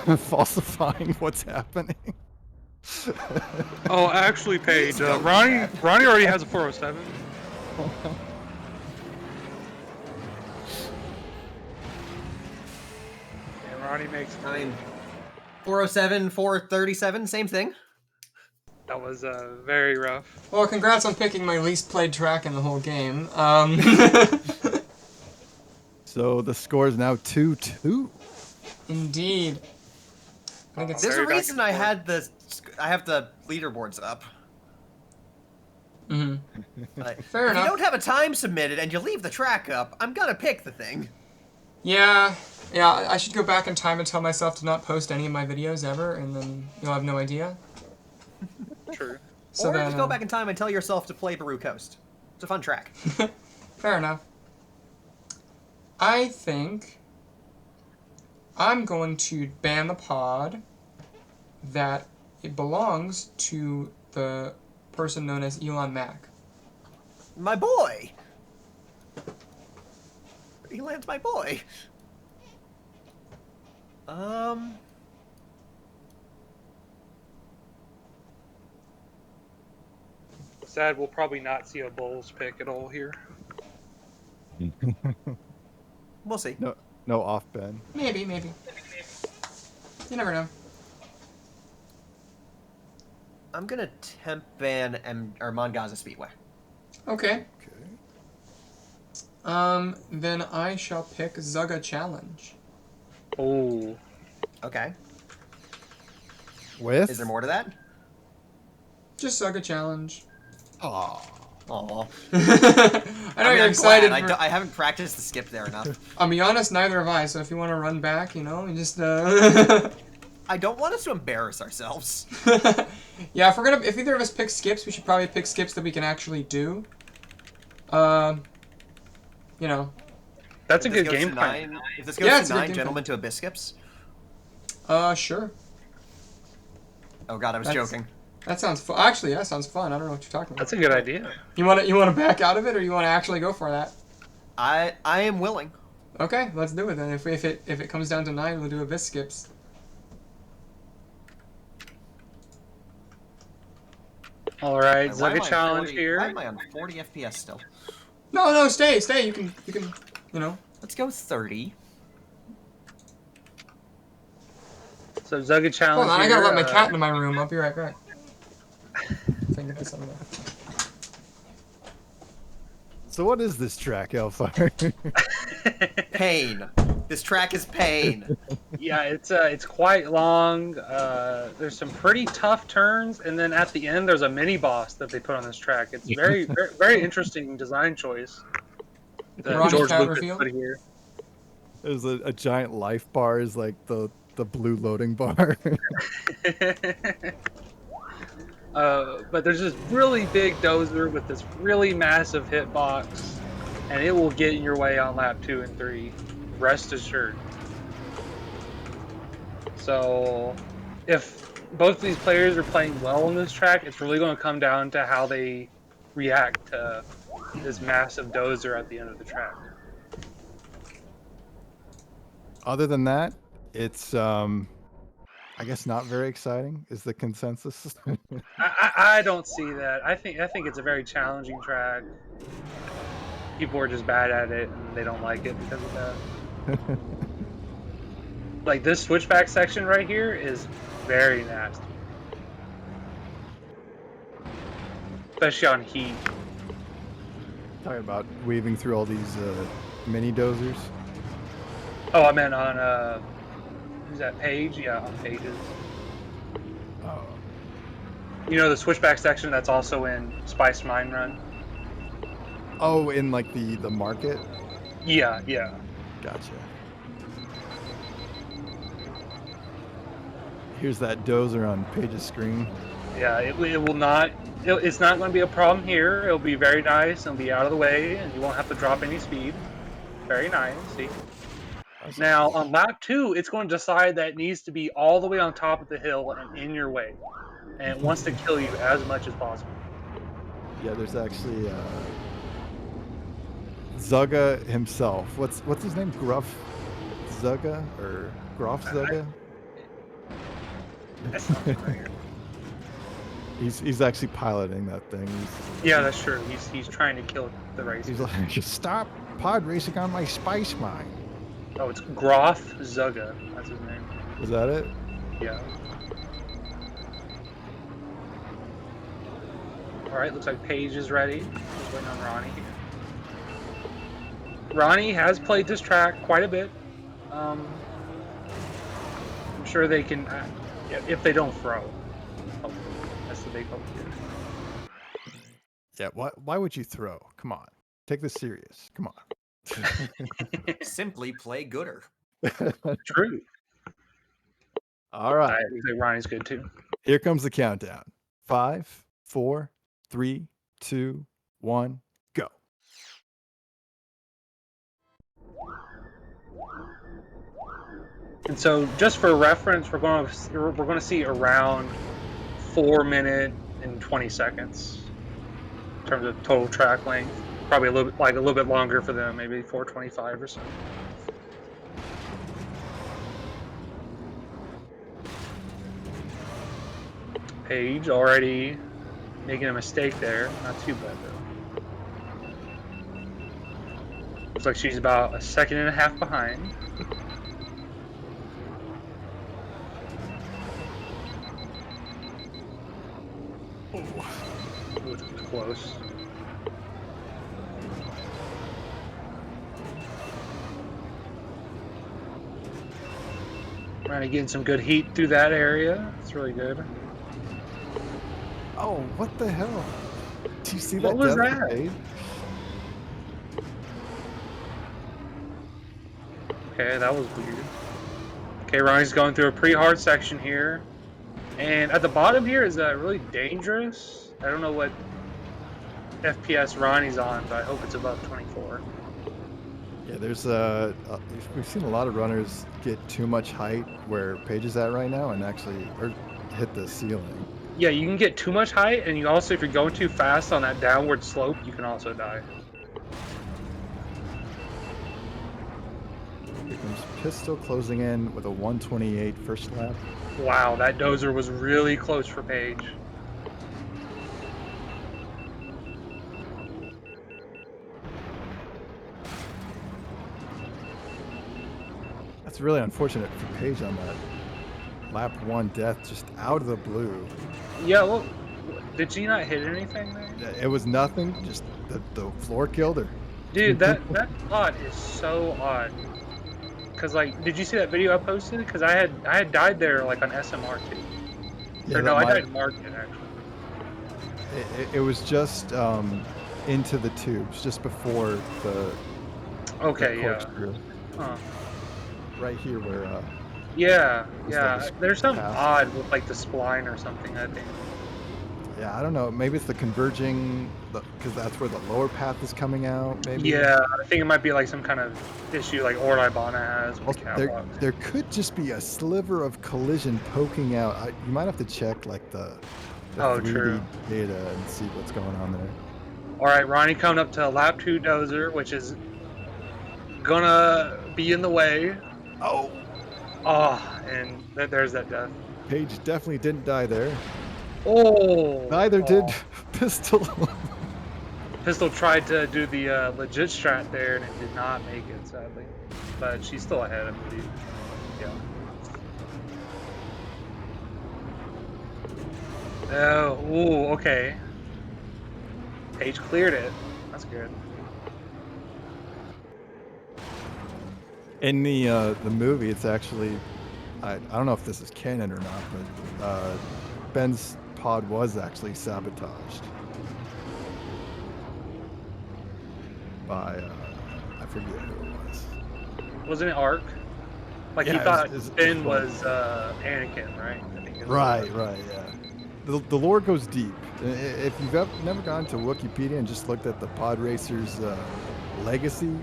like falsifying what's happening. Oh, actually, Paige, Please don't do Ronnie that. already has a 407. And Ronnie makes. I mean, 407, 437, same thing. That was very rough. Well, congrats on picking my least played track in the whole game. So the score is now 2-2. Indeed. I think it's There's a Very back reason and I forth. have the leaderboards up. Mhm. Like, Fair if enough. you don't have a time submitted and you leave the track up, I'm gonna pick the thing. Yeah, I should go back in time and tell myself to not post any of my videos ever, and then you'll have no idea. True. So or then, just go back in time and tell yourself to play Baru Coast. It's a fun track. Fair enough. I think I'm going to ban the pod that it belongs to the person known as Elon Mack. My boy! Elon's my boy. Sad we'll probably not see a Bulls pick at all here. We'll see. No off Ben. Maybe. You never know. I'm gonna temp ban Mangaza Speedway. Okay. Okay. Then I shall pick Zugga Challenge. Oh, Okay. With? Is there more to that? Just Zugga Challenge. Aw. Aw. I know you're I'm excited. glad. For... I haven't practiced the skip there enough. I'll be honest, neither have I. So if you want to run back, you just. I don't want us to embarrass ourselves. Yeah, if either of us pick skips, we should probably pick skips that we can actually do. You know. that's If a this good goes game to plan. 9, if this goes Yeah, to it's a good 9 game gentlemen to a biscuits. Sure. Oh god, I was joking. That sounds fun. Actually, that sounds fun. I don't know what you're talking about. That's a good idea. You want to back out of it, or you want to actually go for that? I am willing. Okay, let's do it then. If it comes down to 9, we'll do a bis skips. All right, Why am Zugga I on challenge 40 here. Why am I on 40 FPS still? No, stay. You can, Let's go 30. So Zugga challenge Hold on, I here. gotta let my cat into my room. I'll be right back. If I can get this under there. So what is this track, Hellfire? Pain. This track is pain. Yeah, it's quite long. There's some pretty tough turns, and then at the end there's a mini boss that they put on this track. It's very very interesting design choice that Ronnie George Lucas Powderfield? put here. There's a giant life bar is like the blue loading bar. But there's this really big dozer with this really massive hitbox, and it will get in your way on lap 2 and 3. Rest assured. So, if both of these players are playing well on this track, it's really going to come down to how they react to this massive dozer at the end of the track. Other than that, it's I guess not very exciting is the consensus. I don't see that. I think it's a very challenging track. People are just bad at it and they don't like it because of that. Like this switchback section right here is very nasty, especially on heat. Talking about weaving through all these mini dozers. Oh, I meant on who's that Page? Yeah, on Pages. Oh. You know the switchback section that's also in Spice Mine Run? Oh, in like the market? Yeah. Gotcha. Here's that dozer on Page's screen. Yeah, it will not. It's not going to be a problem here. It'll be very nice. It'll be out of the way, and you won't have to drop any speed. Very nice. See. Now on lap 2, it's going to decide that it needs to be all the way on top of the hill and in your way, and it wants to kill you as much as possible. Yeah, there's actually Zugga himself. What's his name? Gruff Zugga or Groff Zugga? That sounds familiar. He's actually piloting that thing. Yeah, that's true. He's trying to kill the race. He's like, stop pod racing on my spice mine. Oh, it's Groff Zugga. That's his name. Is that it? Yeah. All right, looks like Paige is ready. Just waiting on Ronnie here. Ronnie has played this track quite a bit. I'm sure they can, if they don't throw. Hopefully. That's the big hope here. Yeah. Why would you throw? Come on, take this serious. Come on. Simply play gooder. True. All right. I think Ronnie's good too. Here comes the countdown. 5, 4, 3, 2, 1, go. And so, just for reference, we're going to see around 4 minutes and 20 seconds in terms of total track length. Probably a little bit longer for them, maybe 4:25 or so. Paige already making a mistake there. Not too bad though. Looks like she's about 1.5 seconds behind. Ooh, it was close. Ronnie getting some good heat through that area. It's really good. Oh, what the hell? Do you see What that was death for that? Paige? Okay, that was weird. Okay, Ronnie's going through a pretty hard section here. And at the bottom here is really dangerous. I don't know what FPS Ronnie's on, but I hope it's above 24. Yeah, there's we've seen a lot of runners get too much height where Paige is at right now and actually hit the ceiling. Yeah, you can get too much height, and you also, if you're going too fast on that downward slope, you can also die. Here comes Pystal closing in with a 128 first lap. Wow, that dozer was really close for Paige. That's really unfortunate for Paige on that lap 1 death just out of the blue. Yeah, well, did she not hit anything there? It was nothing, just the floor killed her. Dude, that plot is so odd. Cause like, did you see that video I posted? Cause I had died there like on SMR too. Yeah, Or no, I died in market actually. it was just into the tubes, just before the Okay, yeah. corkscrew. Huh. Right here where Yeah, Just yeah. like There's something pass. odd with like the spline or something, I think. yeah, I don't know, maybe it's the converging, because that's where the lower path is coming out, maybe. Yeah, I think it might be like some kind of issue like Orlibana has with the Also, catwalk. there could just be a sliver of collision poking out. You might have to check like the Oh, 3D true. data and see what's going on there. All right, Ronnie coming up to lap 2 dozer, which is gonna be in the way. Oh, Oh, and there's that death. Paige definitely didn't die there. Oh, Neither did oh. Pystal. Pistol tried to do the legit strat there, and it did not make it, sadly. But she's still ahead, I believe. Yeah. Oh, ooh, okay. Paige cleared it. That's good. In the movie, it's actually, I don't know if this is canon or not, but Ben's pod was actually sabotaged by I forget who it was. Wasn't it Ark? Like he Yeah, thought it's Ben both. was Anakin, right? I think is what it Right, was. right, yeah. The lore goes deep. If you've never gone to Wikipedia and just looked at the pod racers legacy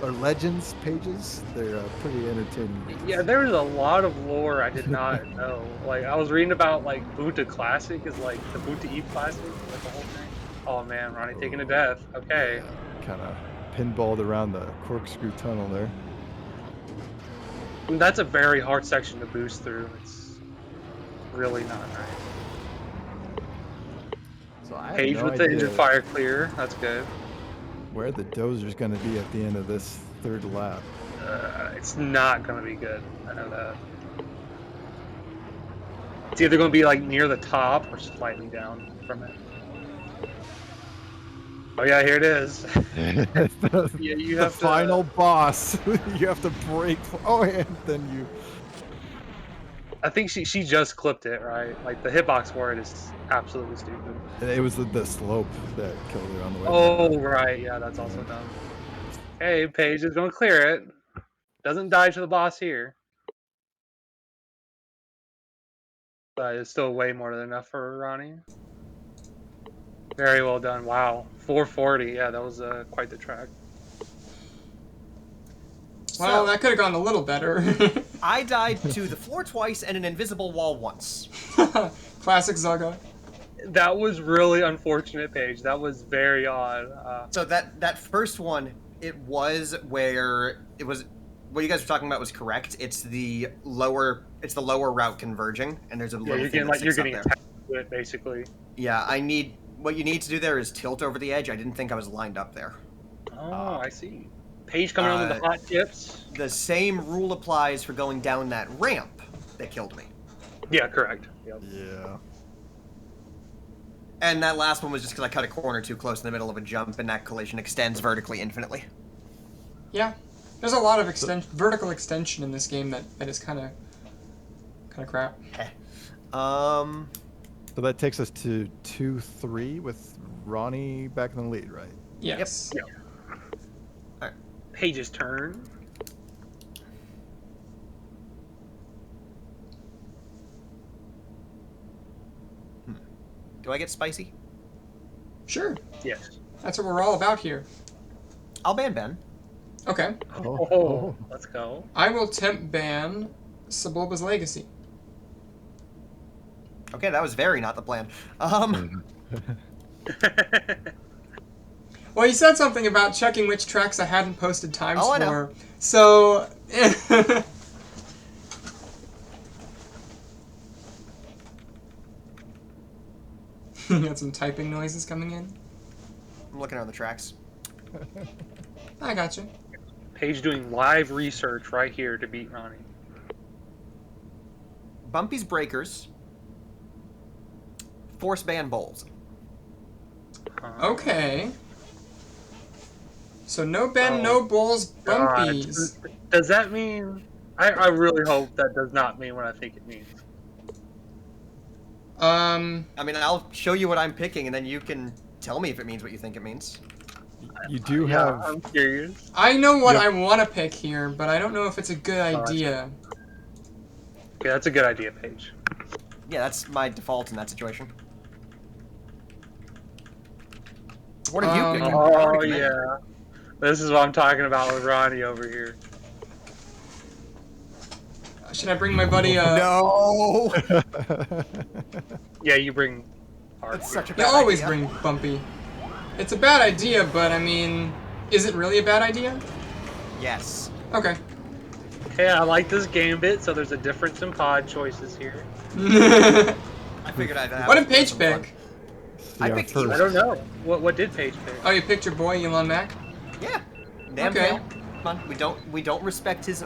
or legends pages, they're pretty entertaining. Yeah, there was a lot of lore I did not know. Like I was reading about like Bunta Classic is like the Bunta Eve Classic, like the whole thing. Oh man, Ronnie taking a death. Okay. Yeah, kind of pinballed around the corkscrew tunnel there. That's a very hard section to boost through. It's really not nice. So I have Paige no with the engine idea fire clear. That's good. where the dozer's going to be at the end of this third lap. It's not going to be good. I know that. It's either going to be like near the top or slightly down from it. Oh yeah, here it is. the, Yeah, you the have final to. boss. You have to break. Oh, and then you. I think she just clipped it, right? Like the hitbox for it is absolutely stupid. It was the slope that killed her on the way Oh down. right, yeah, that's also dumb. Hey, Paige is going to clear it. Doesn't die to the boss here, but it's still way more than enough for Ronnie. Very well done. Wow, 440. Yeah, that was quite the track. Well, So- that could have gone a little better. I died to the floor twice and an invisible wall once. Classic Zaga. That was really unfortunate, Paige. That was very odd. So that first one, it was where it was. What you guys were talking about was correct. It's the lower route converging, and there's a Yeah, little you're thing getting that sticks up there. attached to it basically. Yeah, what you need to do there is tilt over the edge. I didn't think I was lined up there. Oh, I see. Paige coming on with the hot tips. The same rule applies for going down that ramp that killed me. Yeah, correct. Yep. Yeah. And that last one was just because I cut a corner too close in the middle of a jump, and that collision extends vertically infinitely. Yeah, there's a lot of vertical extension in this game that is kind of crap. So that takes us to 2-3 with Ronnie back in the lead, right? Yes. Yep. All right. Paige's turn. Do I get spicy? Sure. Yes. That's what we're all about here. I'll ban Ben. Okay. Oh, let's go. I will temp ban Sebulba's Legacy. Okay, that was very not the plan. Well, you said something about checking which tracks I hadn't posted times Oh, I know. for. So. You got some typing noises coming in? I'm looking on the tracks. I got you. Paige doing live research right here to beat Ronnie. Bumpy's Breakers. Force ban Bowls. Okay. So no Ben, no Bulls, Bumpies. God. Does that mean... I really hope that does not mean what I think it means. I mean, I'll show you what I'm picking, and then you can tell me if it means what you think it means. You do have... I'm curious. I know what I want to pick here, but I don't know if it's a good idea. Okay, that's a good idea, Paige. Yeah, that's my default in that situation. What are you picking? Oh, yeah. This is what I'm talking about with Ronnie over here. Should I bring my buddy? No. Yeah, you bring. That's such a You bad always idea. bring Bumpy. It's a bad idea, but I mean, is it really a bad idea? Yes. Okay. Okay, I like this gambit, so there's a difference in pod choices here. I figured I'd have What did Paige some fun. pick? I picked first. I don't know. What did Paige pick? Oh, you picked your boy Elon Mac. Yeah. Damn Okay. pale. Come on, we don't respect his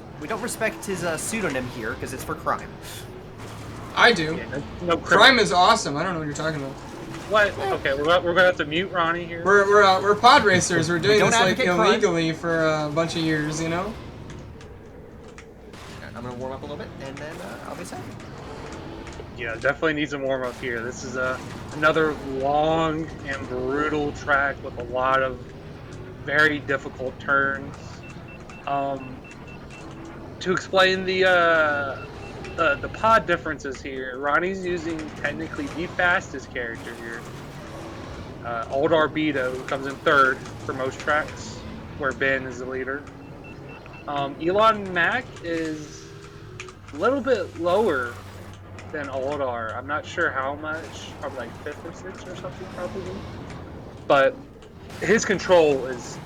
pseudonym here because it's for crime. I do. Yeah, no Crime is awesome. I don't know what you're talking about. What? Okay, we're gonna have to mute Ronnie here. We're pod racers. We're doing don't this like advocate crime. illegally for a bunch of years, you know. I'm gonna warm up a little bit, and then I'll be set. Yeah, definitely needs a warm up here. This is another long and brutal track with a lot of very difficult turns. To explain the pod differences here, Ronnie's using technically the fastest character here. Old Arbito, who comes in third for most tracks, where Ben is the leader. Elon Mac is a little bit lower than Oldar. I'm not sure how much, probably like 5th or 6th or something probably. But his control is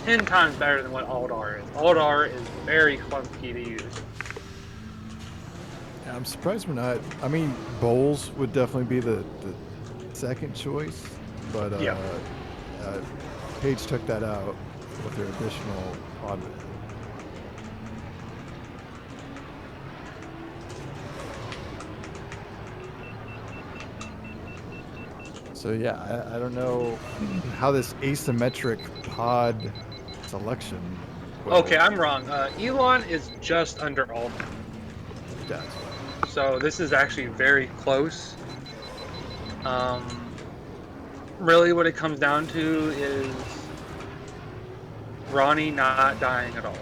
10 times better than what Oldar is. Oldar is very clunky to use. Yeah, I'm surprised we're not... I mean, Bowls would definitely be the second choice, but Paige took that out with her additional pod. So yeah, I don't know how this asymmetric pod selection. Okay, I'm wrong. Elon is just under Alden. Gotcha. So this is actually very close. Really what it comes down to is Ronnie not dying at all.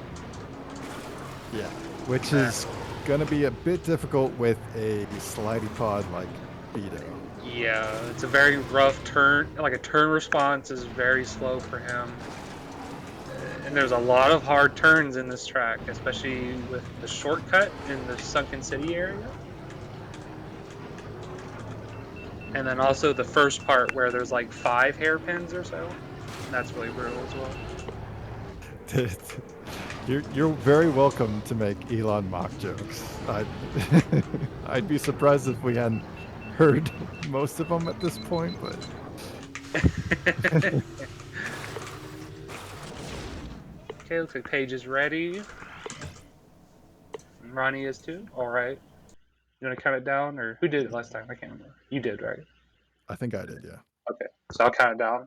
Yeah, which is gonna be a bit difficult with a slidey pod like Beto. Yeah, it's a very rough turn. Like a turn response is very slow for him. And there's a lot of hard turns in this track, especially with the shortcut in the Sunken City area. And then also the first part where there's like 5 hairpins or so. That's really brutal as well. You're very welcome to make Elon mock jokes. I'd be surprised if we hadn't heard most of them at this point, but Okay, looks like Paige is ready. Ronnie is too. All right. You want to count it down, or who did it last time? I can't remember. You did, right? I think I did, yeah. So I'll count it down.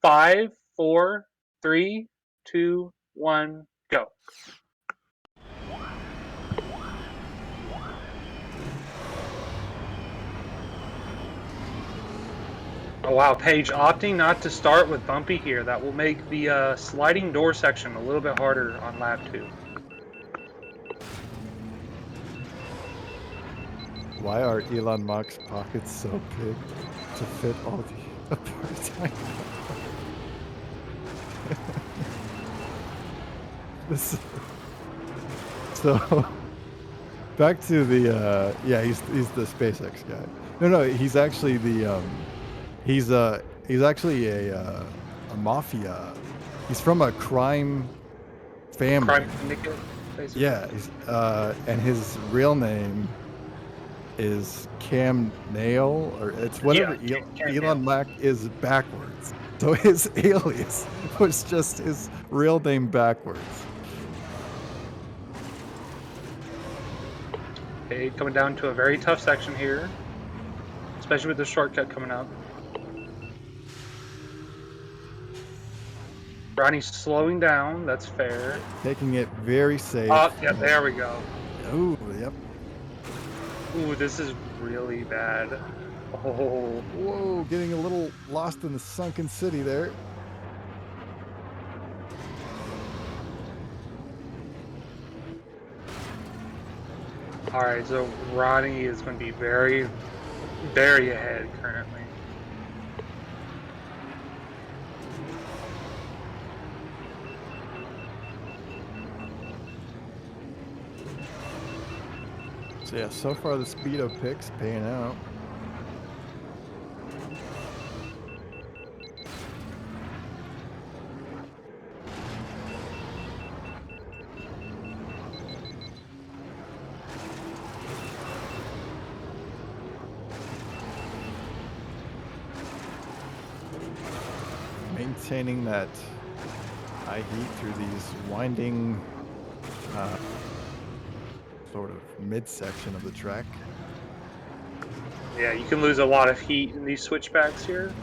5, 4, 3, 2, 1, go. Oh wow, Paige opting not to start with Bumpy here. That will make the sliding door section a little bit harder on lap 2. Why are Elon Musk's pockets so big to fit all the apartheid? So back to the yeah, he's the SpaceX guy. No, he's actually the he's actually a mafia. He's from a crime family. Crime syndicate, basically. Yeah, and his real name is Cam Nail, or it's whatever. Yeah, Cam Elon Musk is backwards, so his alias was just his real name backwards. Okay, coming down to a very tough section here, especially with the shortcut coming up. Ronnie's slowing down, that's fair. Taking it very safe. Oh, yeah, there we go. Oh, yep. Ooh, this is really bad. Oh, Whoa, getting a little lost in the sunken city there. alright, so Ronnie is going to be very, very ahead currently. So yeah, so far the speedo pick's paying out. Maintaining that high heat through these winding sort of midsection of the track. Yeah, you can lose a lot of heat in these switchbacks here.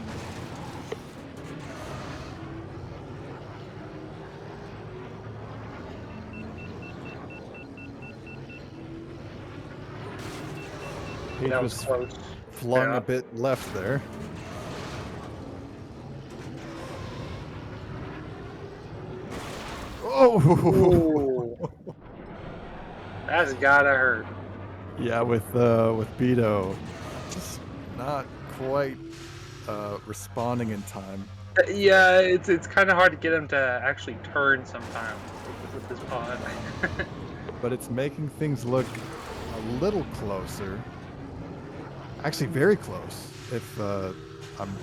Page That was close. flung Yeah. a bit left there. Oh! Ooh. That's gotta hurt. Yeah, with Beto, just not quite responding in time. Yeah, it's kind of hard to get him to actually turn sometimes with this pod. But it's making things look a little closer. Actually, very close, if I'm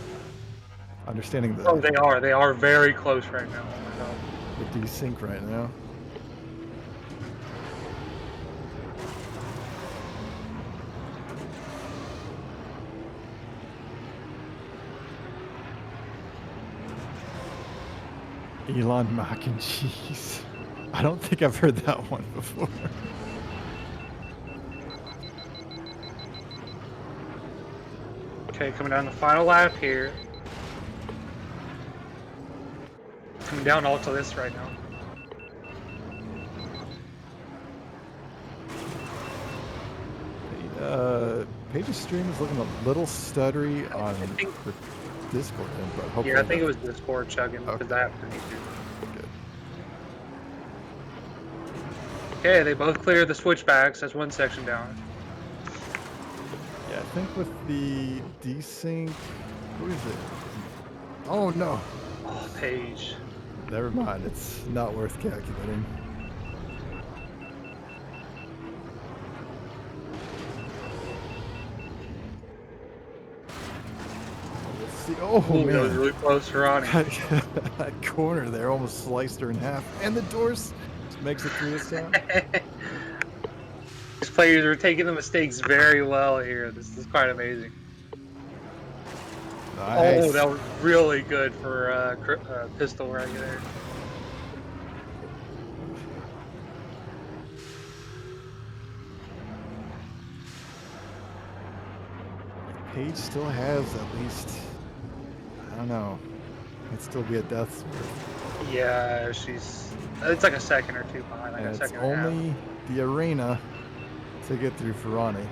understanding Oh, they are very close right now. Oh my god. the desync right now. Elon mac and cheese. I don't think I've heard that one before. Okay, coming down the final lap here. Coming down all to this right now. Page's stream is looking a little stuttery on think- the Discord end, but hopefully Yeah, I think it was Discord chugging because Okay. that happened to me too. good. Okay, they both cleared the switchbacks. That's one section down. Yeah, I think with the desync, who is it? Oh no, Oh, Paige. never mind. It's not worth calculating. Let's see. Oh Ooh, that was man, really close for Ronnie. that corner there almost sliced her in half, and the doors makes it through this time. These players are taking the mistakes very well here. This is quite amazing. Nice. Oh, that was really good for pistol right there. Paige still has at least don't know. Might still be a death. Yeah, it's like a second or two behind, like And a it's second and a half. only the arena to get through for Ronnie.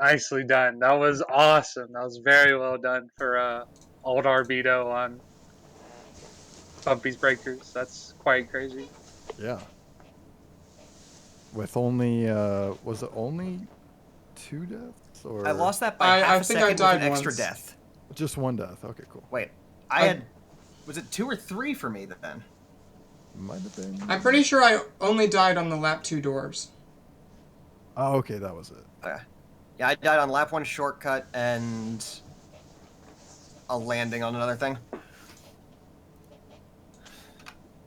Nicely done. That was awesome. That was very well done for old Arbito on Bumpy's Breakers. That's quite crazy. Yeah. With only, was it only 2 deaths or I lost that by half I a think I second with an died extra once. death. just 1 death? Okay, cool. Wait, was it 2 or 3 for me then? Might have been. I'm pretty sure I only died on the lap 2 doors. Oh, okay, that was it. Yeah, I died on lap 1 shortcut and a landing on another thing.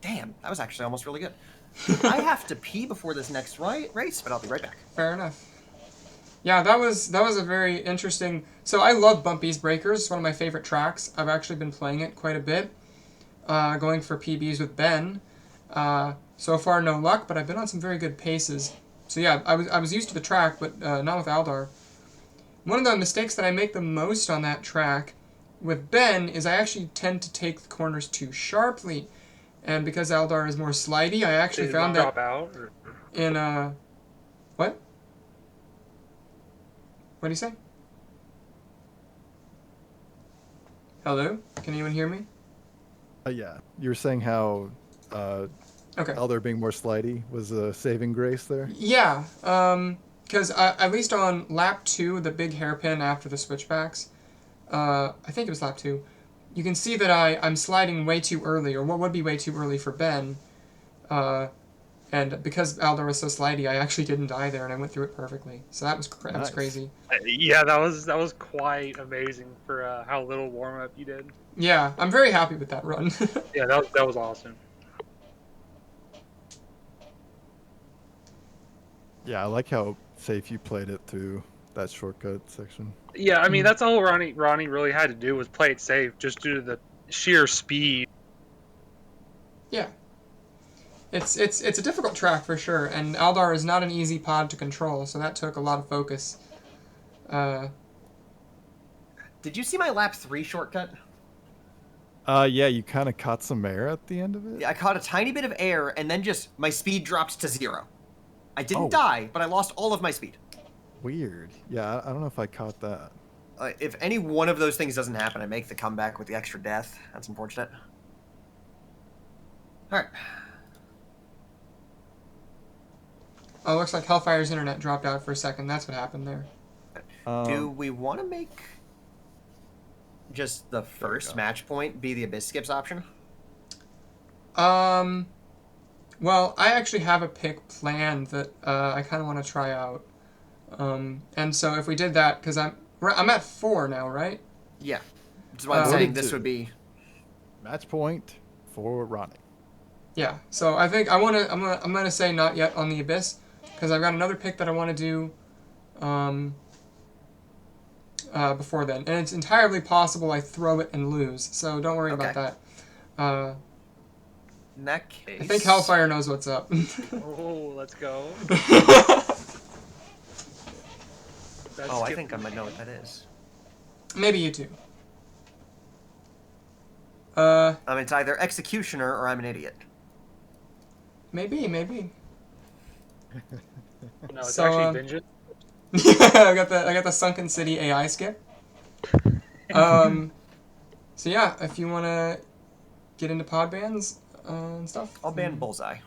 Damn, that was actually almost really good. I have to pee before this next race, but I'll be right back. Fair enough. Yeah, that was a very interesting. So I love Bumpy's Breakers. It's one of my favorite tracks. I've actually been playing it quite a bit, going for PBs with Ben. So far, no luck, but I've been on some very good paces. So yeah, I was used to the track, but not with Aldar. One of the mistakes that I make the most on that track with Ben is I actually tend to take the corners too sharply, and because Aldar is more slidey, I actually Did found it drop that out? Or... in what? What do you say? Hello? Can anyone hear me? Yeah, you were saying how Okay. Elder being more slidey was a saving grace there. Yeah, because at least on lap 2, the big hairpin after the switchbacks, I think it was lap 2, you can see that I'm sliding way too early, or what would be way too early for Ben, and because Aldar was so slidey, I actually didn't die there, and I went through it perfectly. So that was that was Nice. crazy. Yeah, that was quite amazing for how little warm up you did. Yeah, I'm very happy with that run. Yeah, that was awesome. Yeah, I like how safe you played it through that shortcut section. Yeah, I mean that's all Ronnie really had to do was play it safe, just due to the sheer speed. Yeah. It's a difficult track for sure, and Aldar is not an easy pod to control, so that took a lot of focus. Did you see my lap 3 shortcut? Yeah, you kind of caught some air at the end of it. Yeah, I caught a tiny bit of air, and then just my speed dropped to 0. I didn't Oh. die, but I lost all of my speed. Weird. Yeah, I don't know if I caught that. If any one of those things doesn't happen, I make the comeback with the extra death. That's unfortunate. Alright. Oh, looks like Hellfire's internet dropped out for a second. That's what happened there. Do we want to make just the first match point be the Abyss Skips option? Well, I actually have a pick planned that I kind of want to try out. And so if we did that, because I'm at 4 now, right? Yeah. Which is why I'm saying this 42. would be Match point for Ronnie. Yeah. So I think I'm gonna say not yet on the Abyss, because I've got another pick that I want to do before then, and it's entirely possible I throw it and lose. So don't worry about that. in that case. I think Hellfire knows what's up. Oh, let's go. I think I might know what that is. Maybe you too. It's either Executioner or I'm an idiot. Maybe. No, it's So, actually Vengeance. I got the Sunken City AI skip. So yeah, if you wanna get into pod bans and stuff, I'll ban Bullseye.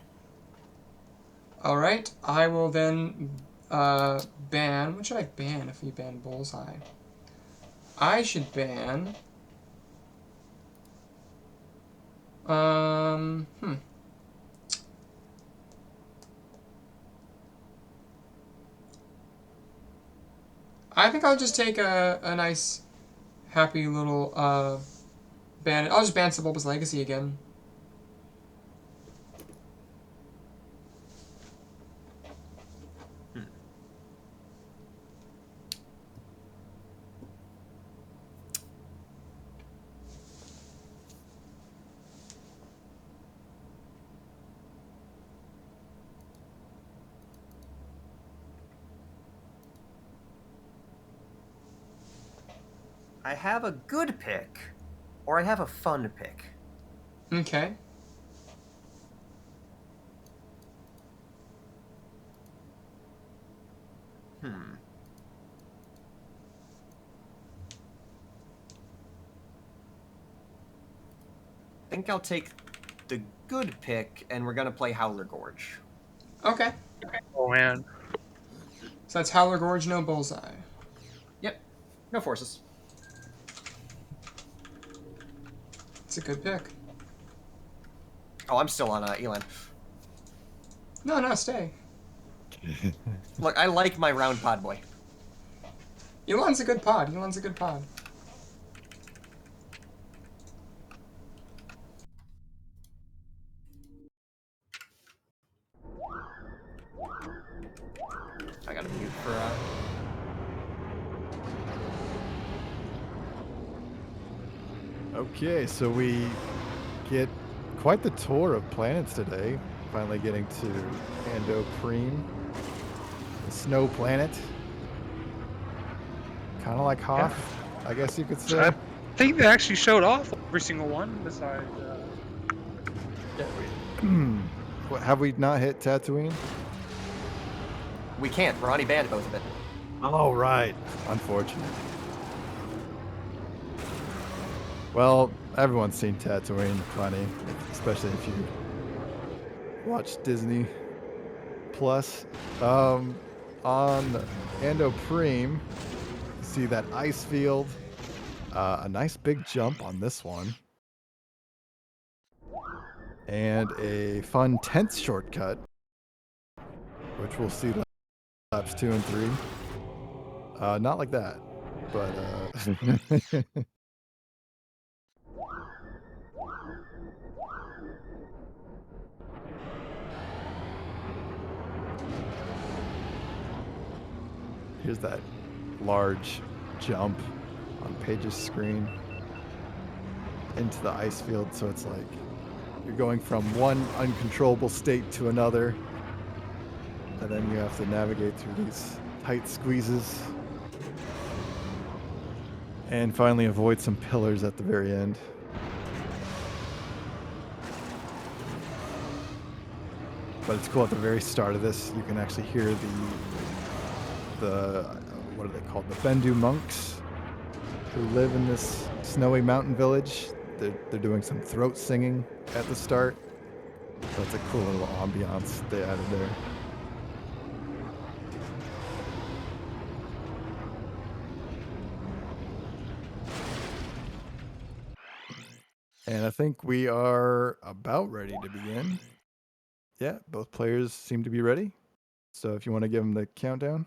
All right, I will then ban. What should I ban if we ban Bullseye? I should ban. I think I'll just take a nice, happy little ban. I'll just ban Sebulba's Legacy again. I have a good pick, or I have a fun pick. Okay. I think I'll take the good pick, and we're gonna play Howler Gorge. Okay. Oh man. So that's Howler Gorge, no bullseye. Yep. No forces. It's a good pick. Oh, I'm still on Elan. No, stay. Look, I like my round pod boy. Elon's a good pod. Elon's a good pod. I gotta mute for Okay, so we get quite the tour of planets today. Finally getting to Andoprime, the snow planet. Kind of like Hoth, I guess you could say. I think they actually showed off every single one besides. What, have we not hit Tatooine? We can't. Ronnie banned both of it. Oh, right. Unfortunate. Well, everyone's seen Tatooine plenty, especially if you watch Disney Plus. On Andoprime, you see that ice field. A nice big jump on this one. And a fun 10th shortcut, which we'll see laps 2 and 3. Not like that, but here's that large jump on Paige's screen into the ice field. So it's like you're going from one uncontrollable state to another, and then you have to navigate through these tight squeezes and finally avoid some pillars at the very end. But it's cool at the very start of this, you can actually hear the what are they called? The Bendu monks who live in this snowy mountain village. They're doing some throat singing at the start. So it's a cool little ambiance they added there. And I think we are about ready to begin. Yeah, both players seem to be ready. So if you want to give them the countdown.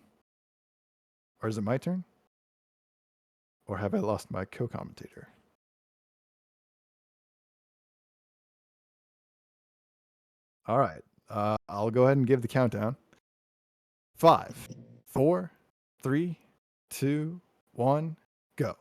Or is it my turn? Or have I lost my co-commentator? All right. I'll go ahead and give the countdown. 5, 4, 3, 2, 1, go.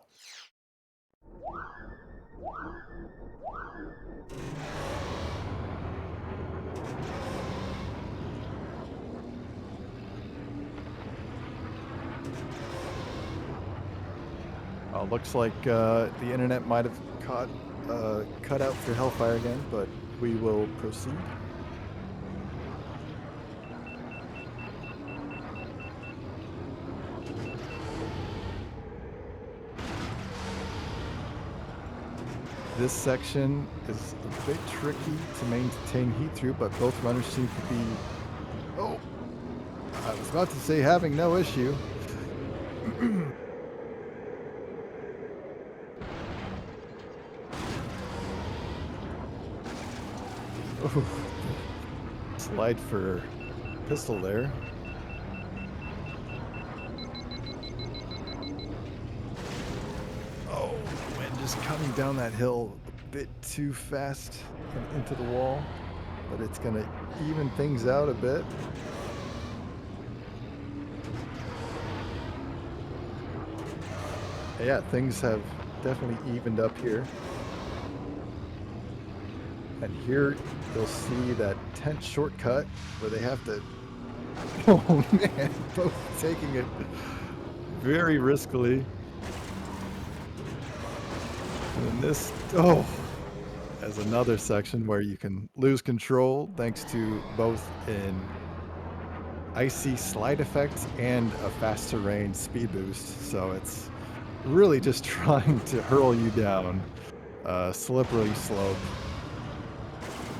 Looks like the internet might have cut out for Hellfire again, but we will proceed. This section is a bit tricky to maintain heat through, but both runners seem to be... Oh! I was about to say having no issue. Oh, slide for pistol there. Oh, and just coming down that hill a bit too fast and into the wall, but it's gonna even things out a bit. Yeah, things have definitely evened up here. And here you'll see that 10th shortcut where they have to, oh man, both taking it very riskily. And this, as another section where you can lose control thanks to both an icy slide effect and a fast terrain speed boost. So it's really just trying to hurl you down a slippery slope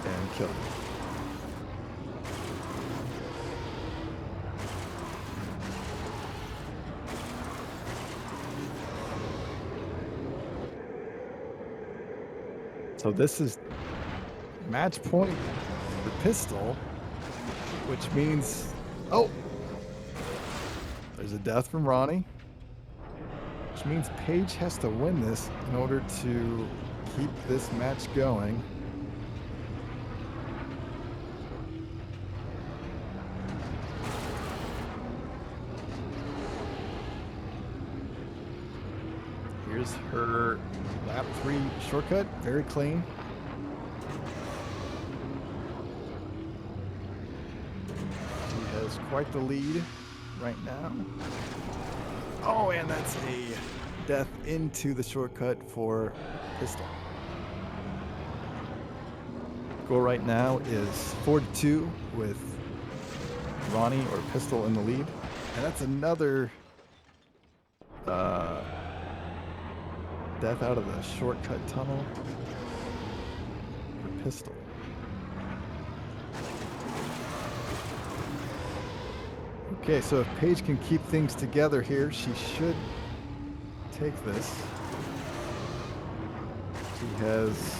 and kill you. So this is match point for pystal, which means, there's a death from Ronnie, which means Paige has to win this in order to keep this match going. Here's her lap 3 shortcut, very clean. She has quite the lead right now. Oh, and that's a death into the shortcut for pystal. Score right now is 4-2 with Ronnie or pystal in the lead. And that's another death out of the shortcut tunnel for pystal. Okay, so if Paige can keep things together here, she should take this. She has,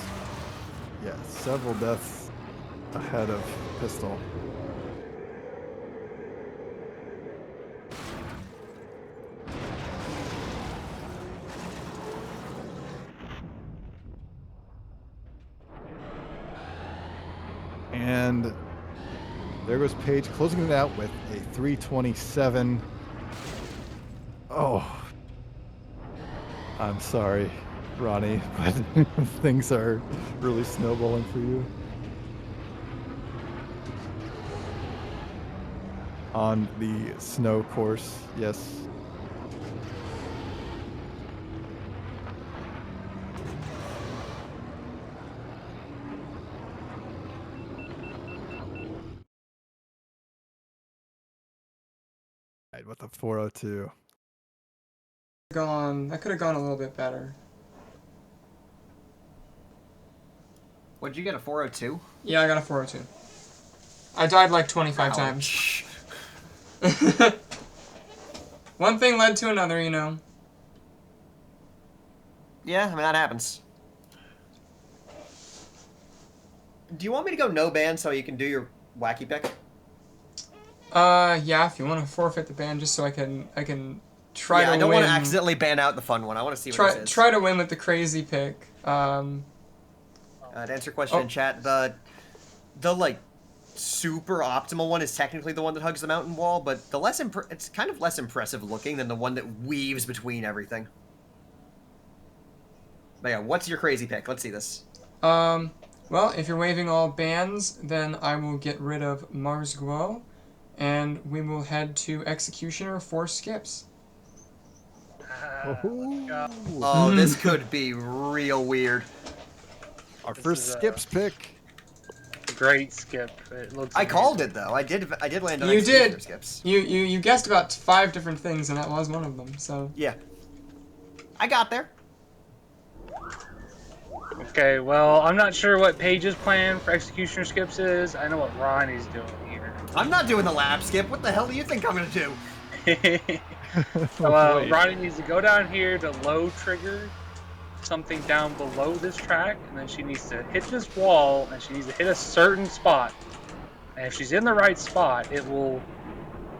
several deaths ahead of pystal. And there goes Paige closing it out with a 327. Oh, I'm sorry, Ronnie, but things are really snowballing for you. On the snow course, yes. With the 402. That could have gone a little bit better. What, did you get, a 402? Yeah, I got a 402. I died like 25 times. One thing led to another, you know. Yeah, I mean, that happens. Do you want me to go no ban so you can do your wacky pick? Yeah, if you want to forfeit the ban just so I can try to win. I don't want to accidentally ban out the fun one. I want to see what this is. Try to win with the crazy pick. To answer your question in chat, the like super optimal one is technically the one that hugs the mountain wall, but the it's kind of less impressive looking than the one that weaves between everything. But yeah, what's your crazy pick? Let's see this. Well, if you're waiving all bans, then I will get rid of Mars Guo, and we will head to Executioner for skips. Oh, this could be real weird. Our first skips pick. Great skip. It looks. I called it though. I did land on You Executioner did. skips. You guessed about 5 different things, and that was one of them. So yeah, I got there. Okay, well, I'm not sure what Paige's plan for Executioner skips is. I know what Ronnie's doing here. I'm not doing the lap skip. What the hell do you think I'm gonna do? Well, Ronnie needs to go down here to low trigger something down below this track, and then she needs to hit this wall, and she needs to hit a certain spot. And if she's in the right spot, it will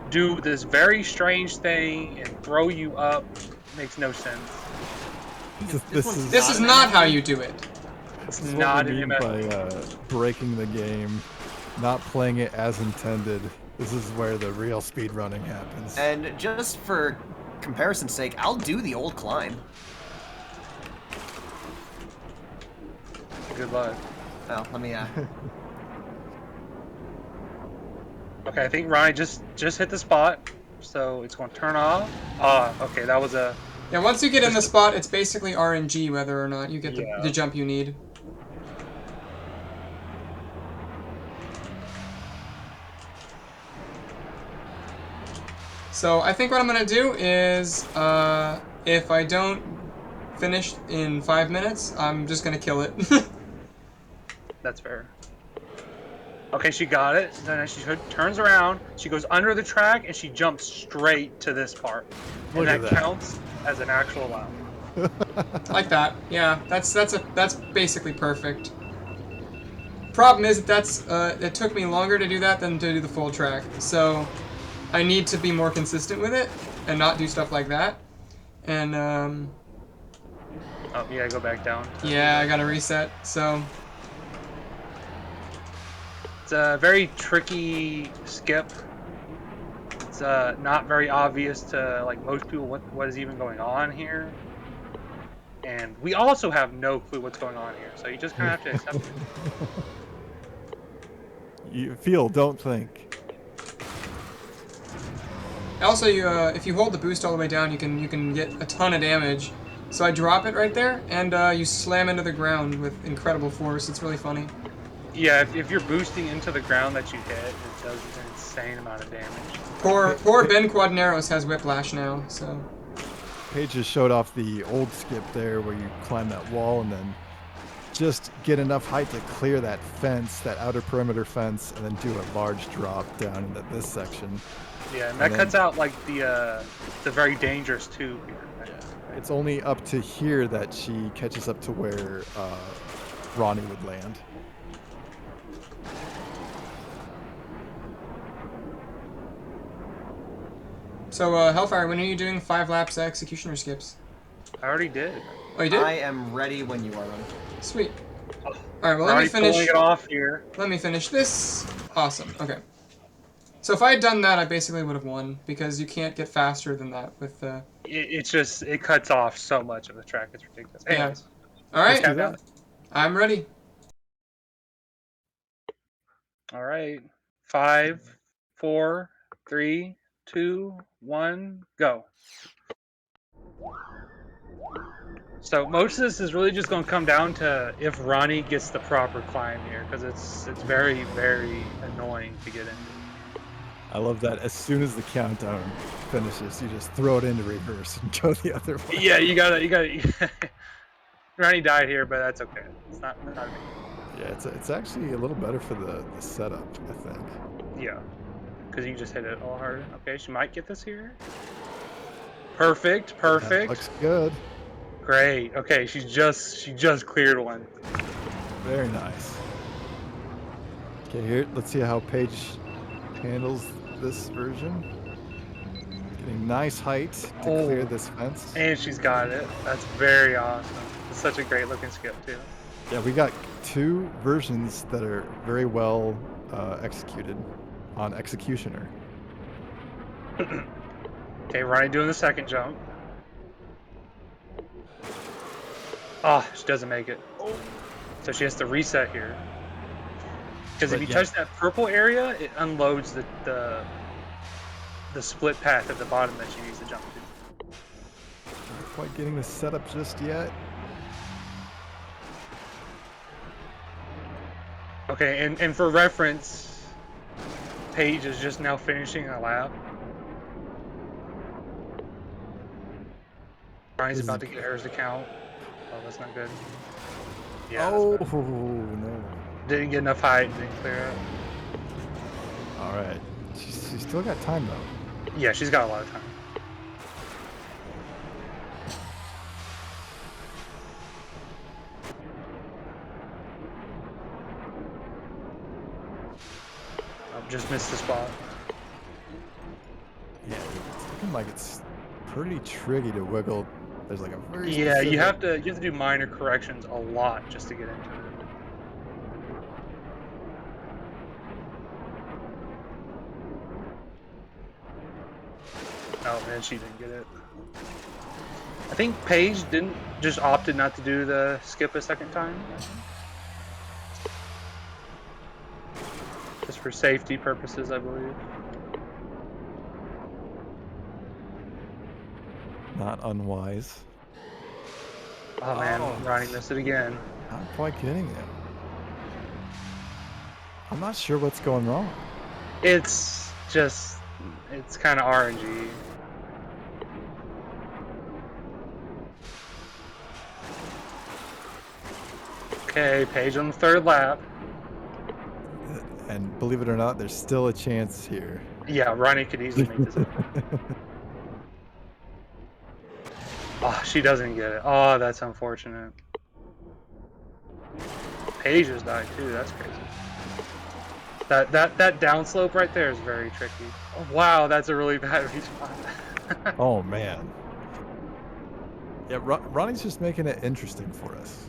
do this very strange thing and throw you up. Makes no sense. This is not how you do it. It's This is not what we an mean MF. by breaking the game, not playing it as intended. This is where the real speed running happens. And just for comparison's sake, I'll do the old climb. Good luck. Oh, let me Okay, I think Ronnie just hit the spot, so it's going to turn off. Okay, that was a Yeah, once you get in the spot, it's basically RNG whether or not you get the jump you need. So I think what I'm going to do is, if I don't finish in 5 minutes, I'm just going to kill it. That's fair. Okay, she got it. Then she turns around, she goes under the track, and she jumps straight to this part. Look and at that counts as an actual lap. Like that. Yeah, that's basically perfect. Problem is that it took me longer to do that than to do the full track. So I need to be more consistent with it and not do stuff like that. And Oh, yeah, go back down. yeah, I gotta reset. So it's a very tricky skip. It's not very obvious to like most people what is even going on here. And we also have no clue what's going on here, so you just kind of have to accept it. You feel, don't think. also, if you hold the boost all the way down, you can get a ton of damage. So I drop it right there, and you slam into the ground with incredible force. It's really funny. Yeah, if you're boosting into the ground that you hit, it does an insane amount of damage. Poor Ben Quadneros has whiplash now, so... Paige just showed off the old skip there where you climb that wall and then just get enough height to clear that fence, that outer perimeter fence, and then do a large drop down into this section. Yeah, and that cuts out like the very dangerous tube here. Yeah, it's only up to here that she catches up to where Ronnie would land. So, Hellfire, when are you doing 5 laps executioner skips? I already did. Oh, you did? I am ready when you are ready. Sweet. Alright, well, let me finish. Pulling it off here. Let me finish this. Awesome. Okay. So if I had done that, I basically would have won, because you can't get faster than that with the... It cuts off so much of the track. It's ridiculous. Anyways. Yeah. Alright. Do that. I'm ready. Alright. 5, 4, 3, 2, 1, go. So most of this is really just going to come down to if Ronnie gets the proper climb here, because it's very, very annoying to get into. I love that as soon as the countdown finishes, you just throw it into reverse and go the other way. Yeah, you gotta. Ronnie died here, but that's okay. It's not a big deal. Yeah, it's actually a little better for the setup, I think. Yeah, because you just hit it all hard. Okay, she might get this here. Perfect. That looks good. Great. Okay, she just cleared one. Very nice. Okay, here, let's see how Paige handles this version. Getting nice height to clear this fence. And she's got it. That's very awesome. It's such a great looking skip too. Yeah, we got 2 versions that are very well executed on Executioner. Okay, Ronnie doing the second jump. Oh, she doesn't make it. So she has to reset here. Because if you touch that purple area, it unloads the split path at the bottom that she needs to jump to. Not quite getting the setup just yet. Okay, and for reference, Paige is just now finishing a lap. Ryan's about to get hers to count. Oh, that's not good. Yeah. Oh, no. Didn't get enough height, didn't clear it. All right. She's still got time, though. Yeah, she's got a lot of time. I've just missed the spot. Yeah, it's looking like it's pretty tricky to wiggle. There's like a very Yeah, specific... you have to do minor corrections a lot just to get into it. Oh man, she didn't get it. I think Paige just opted not to do the skip a second time. Just for safety purposes, I believe. Not unwise. Oh man, Oh. Ronnie missed it again. Not quite getting it. I'm not sure what's going wrong. It's just, it's kind of RNG. Okay, Paige on the third lap. And believe it or not, there's still a chance here. Yeah, Ronnie could easily make this happen. Oh, she doesn't get it. Oh, that's unfortunate. Paige just died too. That's crazy. That downslope right there is very tricky. Oh, wow, that's a really bad respawn. Oh man. Yeah, Ronnie's just making it interesting for us.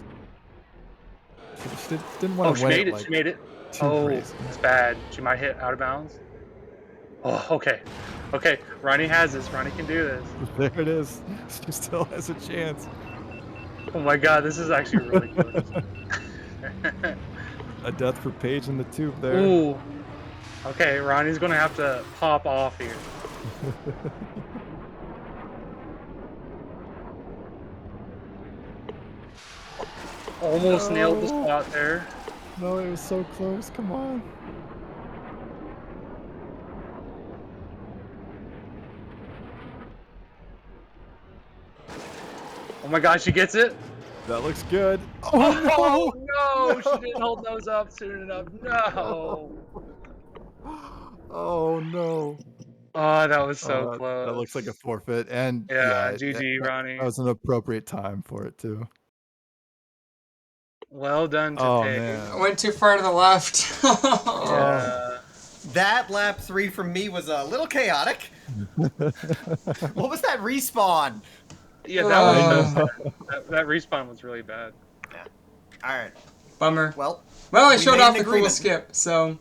She didn't want Oh, to she win made it. it. Like, She made it. too Oh, crazy. it's bad. She might hit out of bounds. Oh, okay. Okay, Ronnie has this. Ronnie can do this. There it is. She still has a chance. Oh my god, this is actually really good. A death for Paige in the tube there. Ooh. Okay, Ronnie's gonna have to pop off here. Almost nailed the No. spot there. No, it was so close. Come on. Oh my god, she gets it. That looks good. Oh no! She didn't hold those up soon enough. No! Oh no. Oh, that was so Oh, close. that looks like a forfeit. And Yeah, yeah, GG, Ronnie. that was an appropriate time for it too. Well done to Oh Paige. I man. went too far to the left. Yeah. That lap 3 from me was a little chaotic. What was that respawn? Yeah, that was Uh. that respawn was really bad. All right. Bummer. Well, Well, I we showed made off an the cool agreement. skip, so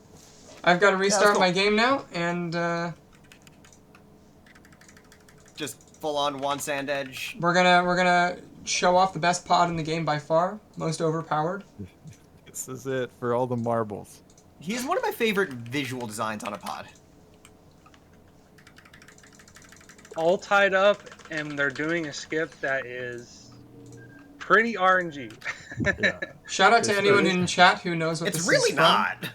I've got to restart cool. my game now, and just full on one sand edge. we're gonna show off the best pod in the game by far, most overpowered. This is it for all the marbles. He's one of my favorite visual designs on a pod. All tied up, and they're doing a skip that is pretty RNG. Yeah. Shout out to This anyone is- in chat who knows what It's this really is from. not.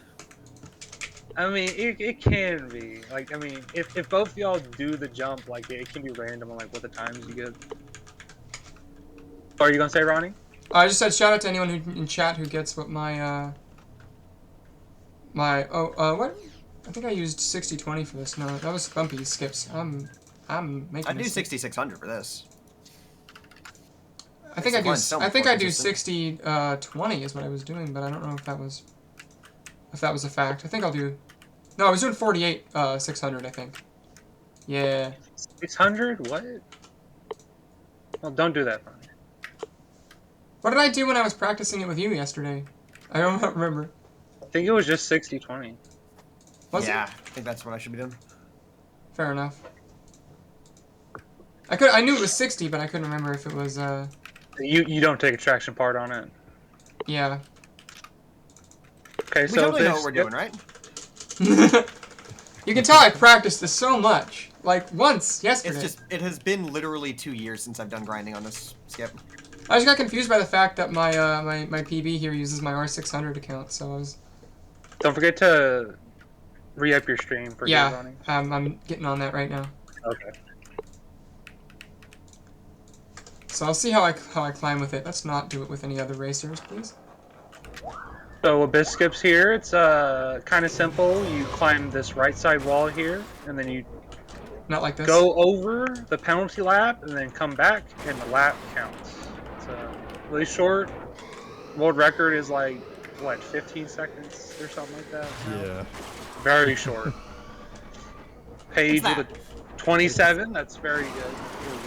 I mean, it can be. Like, I mean, if both of y'all do the jump, like, it can be random on, like, what the times you get. What are you gonna say, Ronnie? I just said shout out to anyone who, in chat who gets what my what? I think I used 60/20 for this. No, that was bumpy skips. I'm making. I'd do this. 6600 for this. I think I do. Mine's so I much think more I do consistent. 60/20 is what I was doing, but I don't know if that was a fact. I think I'll do. No, I was doing 48 600. I think. Yeah. 600? What? Well, don't do that, Ronnie. What did I do when I was practicing it with you yesterday? I don't remember. I think it was just 60/20. Was Yeah, it? I think that's what I should be doing. Fair enough. I knew it was 60, but I couldn't remember if it was You don't take a traction part on it. yeah. Okay, We so totally know this what we're doing, right? You can tell I practiced this so much. Like once yesterday. It's just, it has been literally 2 years since I've done grinding on this skip. I just got confused by the fact that my my PB here uses my R600 account, so I was Don't forget to re-up your stream for yeah. Ronnie. I'm getting on that right now. Okay. So I'll see how I climb with it. Let's not do it with any other racers, please. So Abyss skips here. It's kind of simple. You climb this right side wall here, and then you Not like this. go over the penalty lap, and then come back, and the lap counts. It's really short. World record is like what, 15 seconds or something like that. Yeah. Very short. Paige What's with a 27. That's very good. Really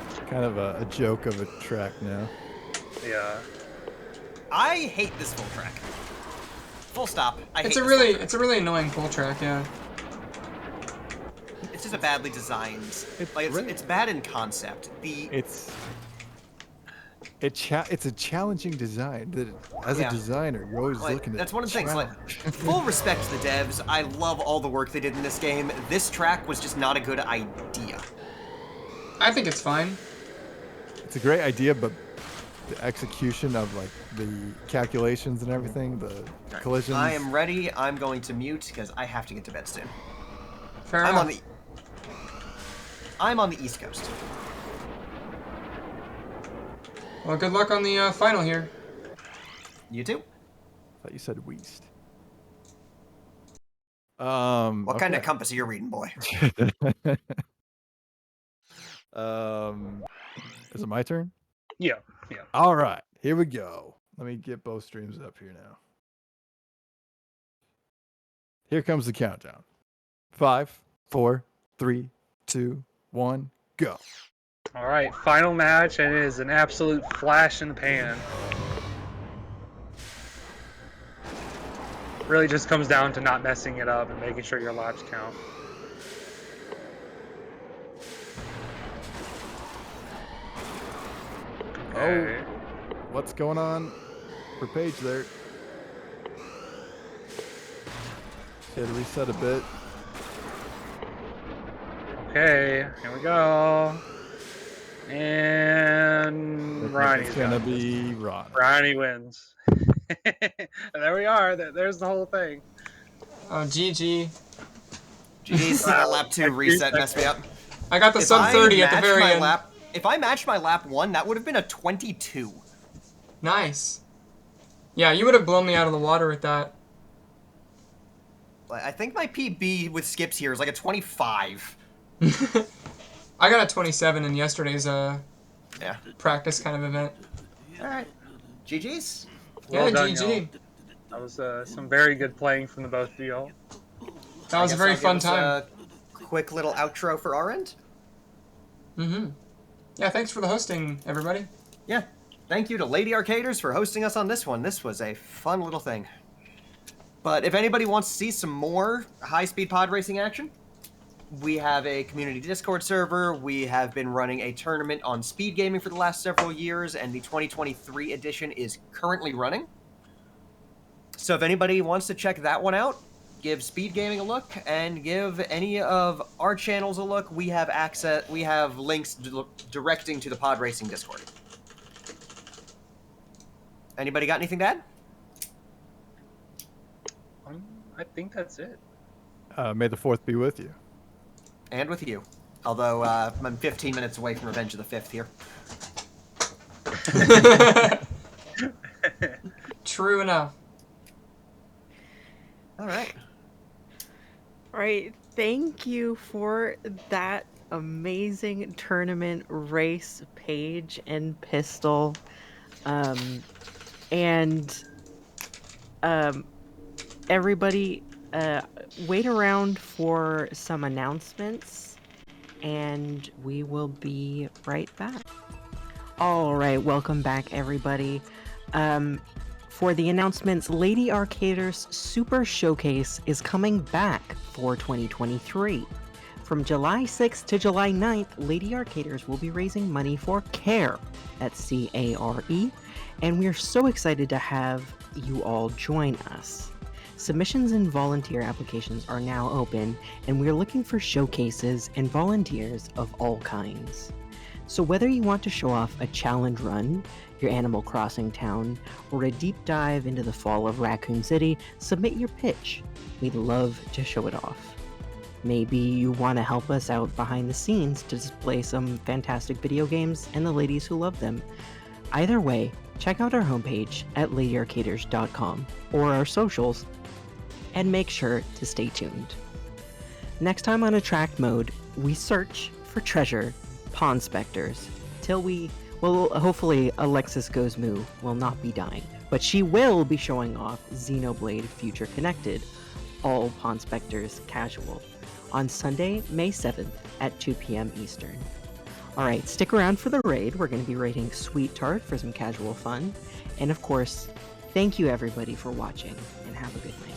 It's kind of a joke of a track now. good. Yeah. I hate this full track. Full stop. I hate It's this a full really track. it's a really annoying pull track, yeah. It's just a badly designed. It's bad in concept. It's a challenging design. That as Yeah. a designer, you're always Like, looking at. that's one of the things. Like, challenge. full respect to the devs. I love all the work they did in this game. This track was just not a good idea. I think it's fine. It's a great idea, but the execution of like the calculations and everything, the collisions. I am ready. I'm going to mute because I have to get to bed soon. Fair I'm enough. I'm on the East Coast. Well, good luck on the final here. You too. I thought you said West. What kind of compass are you reading, boy? Is it my turn? Yeah. All right, here we go. Let me get both streams up here now. Here comes the countdown. 5, 4, 3, 2, 1, go. All right, final match, and it is an absolute flash in the pan. Really just comes down to not messing it up and making sure your laps count. Okay. Oh, what's going on for Paige there? She had to reset a bit. Okay, here we go. And Ronnie's It's gonna got be Ron. Ronnie wins. And there we are. There's the whole thing. Oh, GG. Jeez, that lap 2 reset messed me up. I got the sub 30 at the very end. If I matched my lap 1, that would have been a 22. Nice. Yeah, you would have blown me out of the water with that. I think my PB with skips here is like a 25. I got a 27 in yesterday's practice kind of event. All right. GG's. Yeah, Well done, GG. y'all. That was some very good playing from the both of y'all. That was a very fun time. Quick little outro for our end. Mm-hmm. Yeah, thanks for the hosting, everybody. Yeah. Thank you to Lady Arcaders for hosting us on this one. This was a fun little thing. But if anybody wants to see some more high-speed pod racing action, we have a community Discord server. We have been running a tournament on speed gaming for the last several years, and the 2023 edition is currently running. So if anybody wants to check that one out, give speed gaming a look and give any of our channels a look. We have links directing to the pod racing Discord. Anybody got anything to add? I think that's it. May the 4th be with you. And with you. Although I'm 15 minutes away from Revenge of the 5th here. True enough. All right. All right. Thank you for that amazing tournament race, Paige and Pystal. Everybody, wait around for some announcements, and we will be right back. All right, welcome back, everybody. For the announcements, Lady Arcaders Super Showcase is coming back for 2023. From July 6th to July 9th, Lady Arcaders will be raising money for CARE, that's C-A-R-E, and we're so excited to have you all join us. Submissions and volunteer applications are now open, and we're looking for showcases and volunteers of all kinds. So whether you want to show off a challenge run, your Animal Crossing town, or a deep dive into the fall of Raccoon City, submit your pitch. We'd love to show it off. Maybe you want to help us out behind the scenes to display some fantastic video games and the ladies who love them. Either way, check out our homepage at ladyarcaders.com or our socials, and make sure to stay tuned. Next time on Attract Mode, we search for treasure Pawn Specters hopefully Alexis Goes Moo will not be dying, but she will be showing off Xenoblade Future Connected, all Pawn Specters casual, on Sunday, May 7th at 2 p.m. Eastern. Alright, stick around for the raid. We're going to be raiding Sweet Tart for some casual fun. And of course, thank you everybody for watching, and have a good night.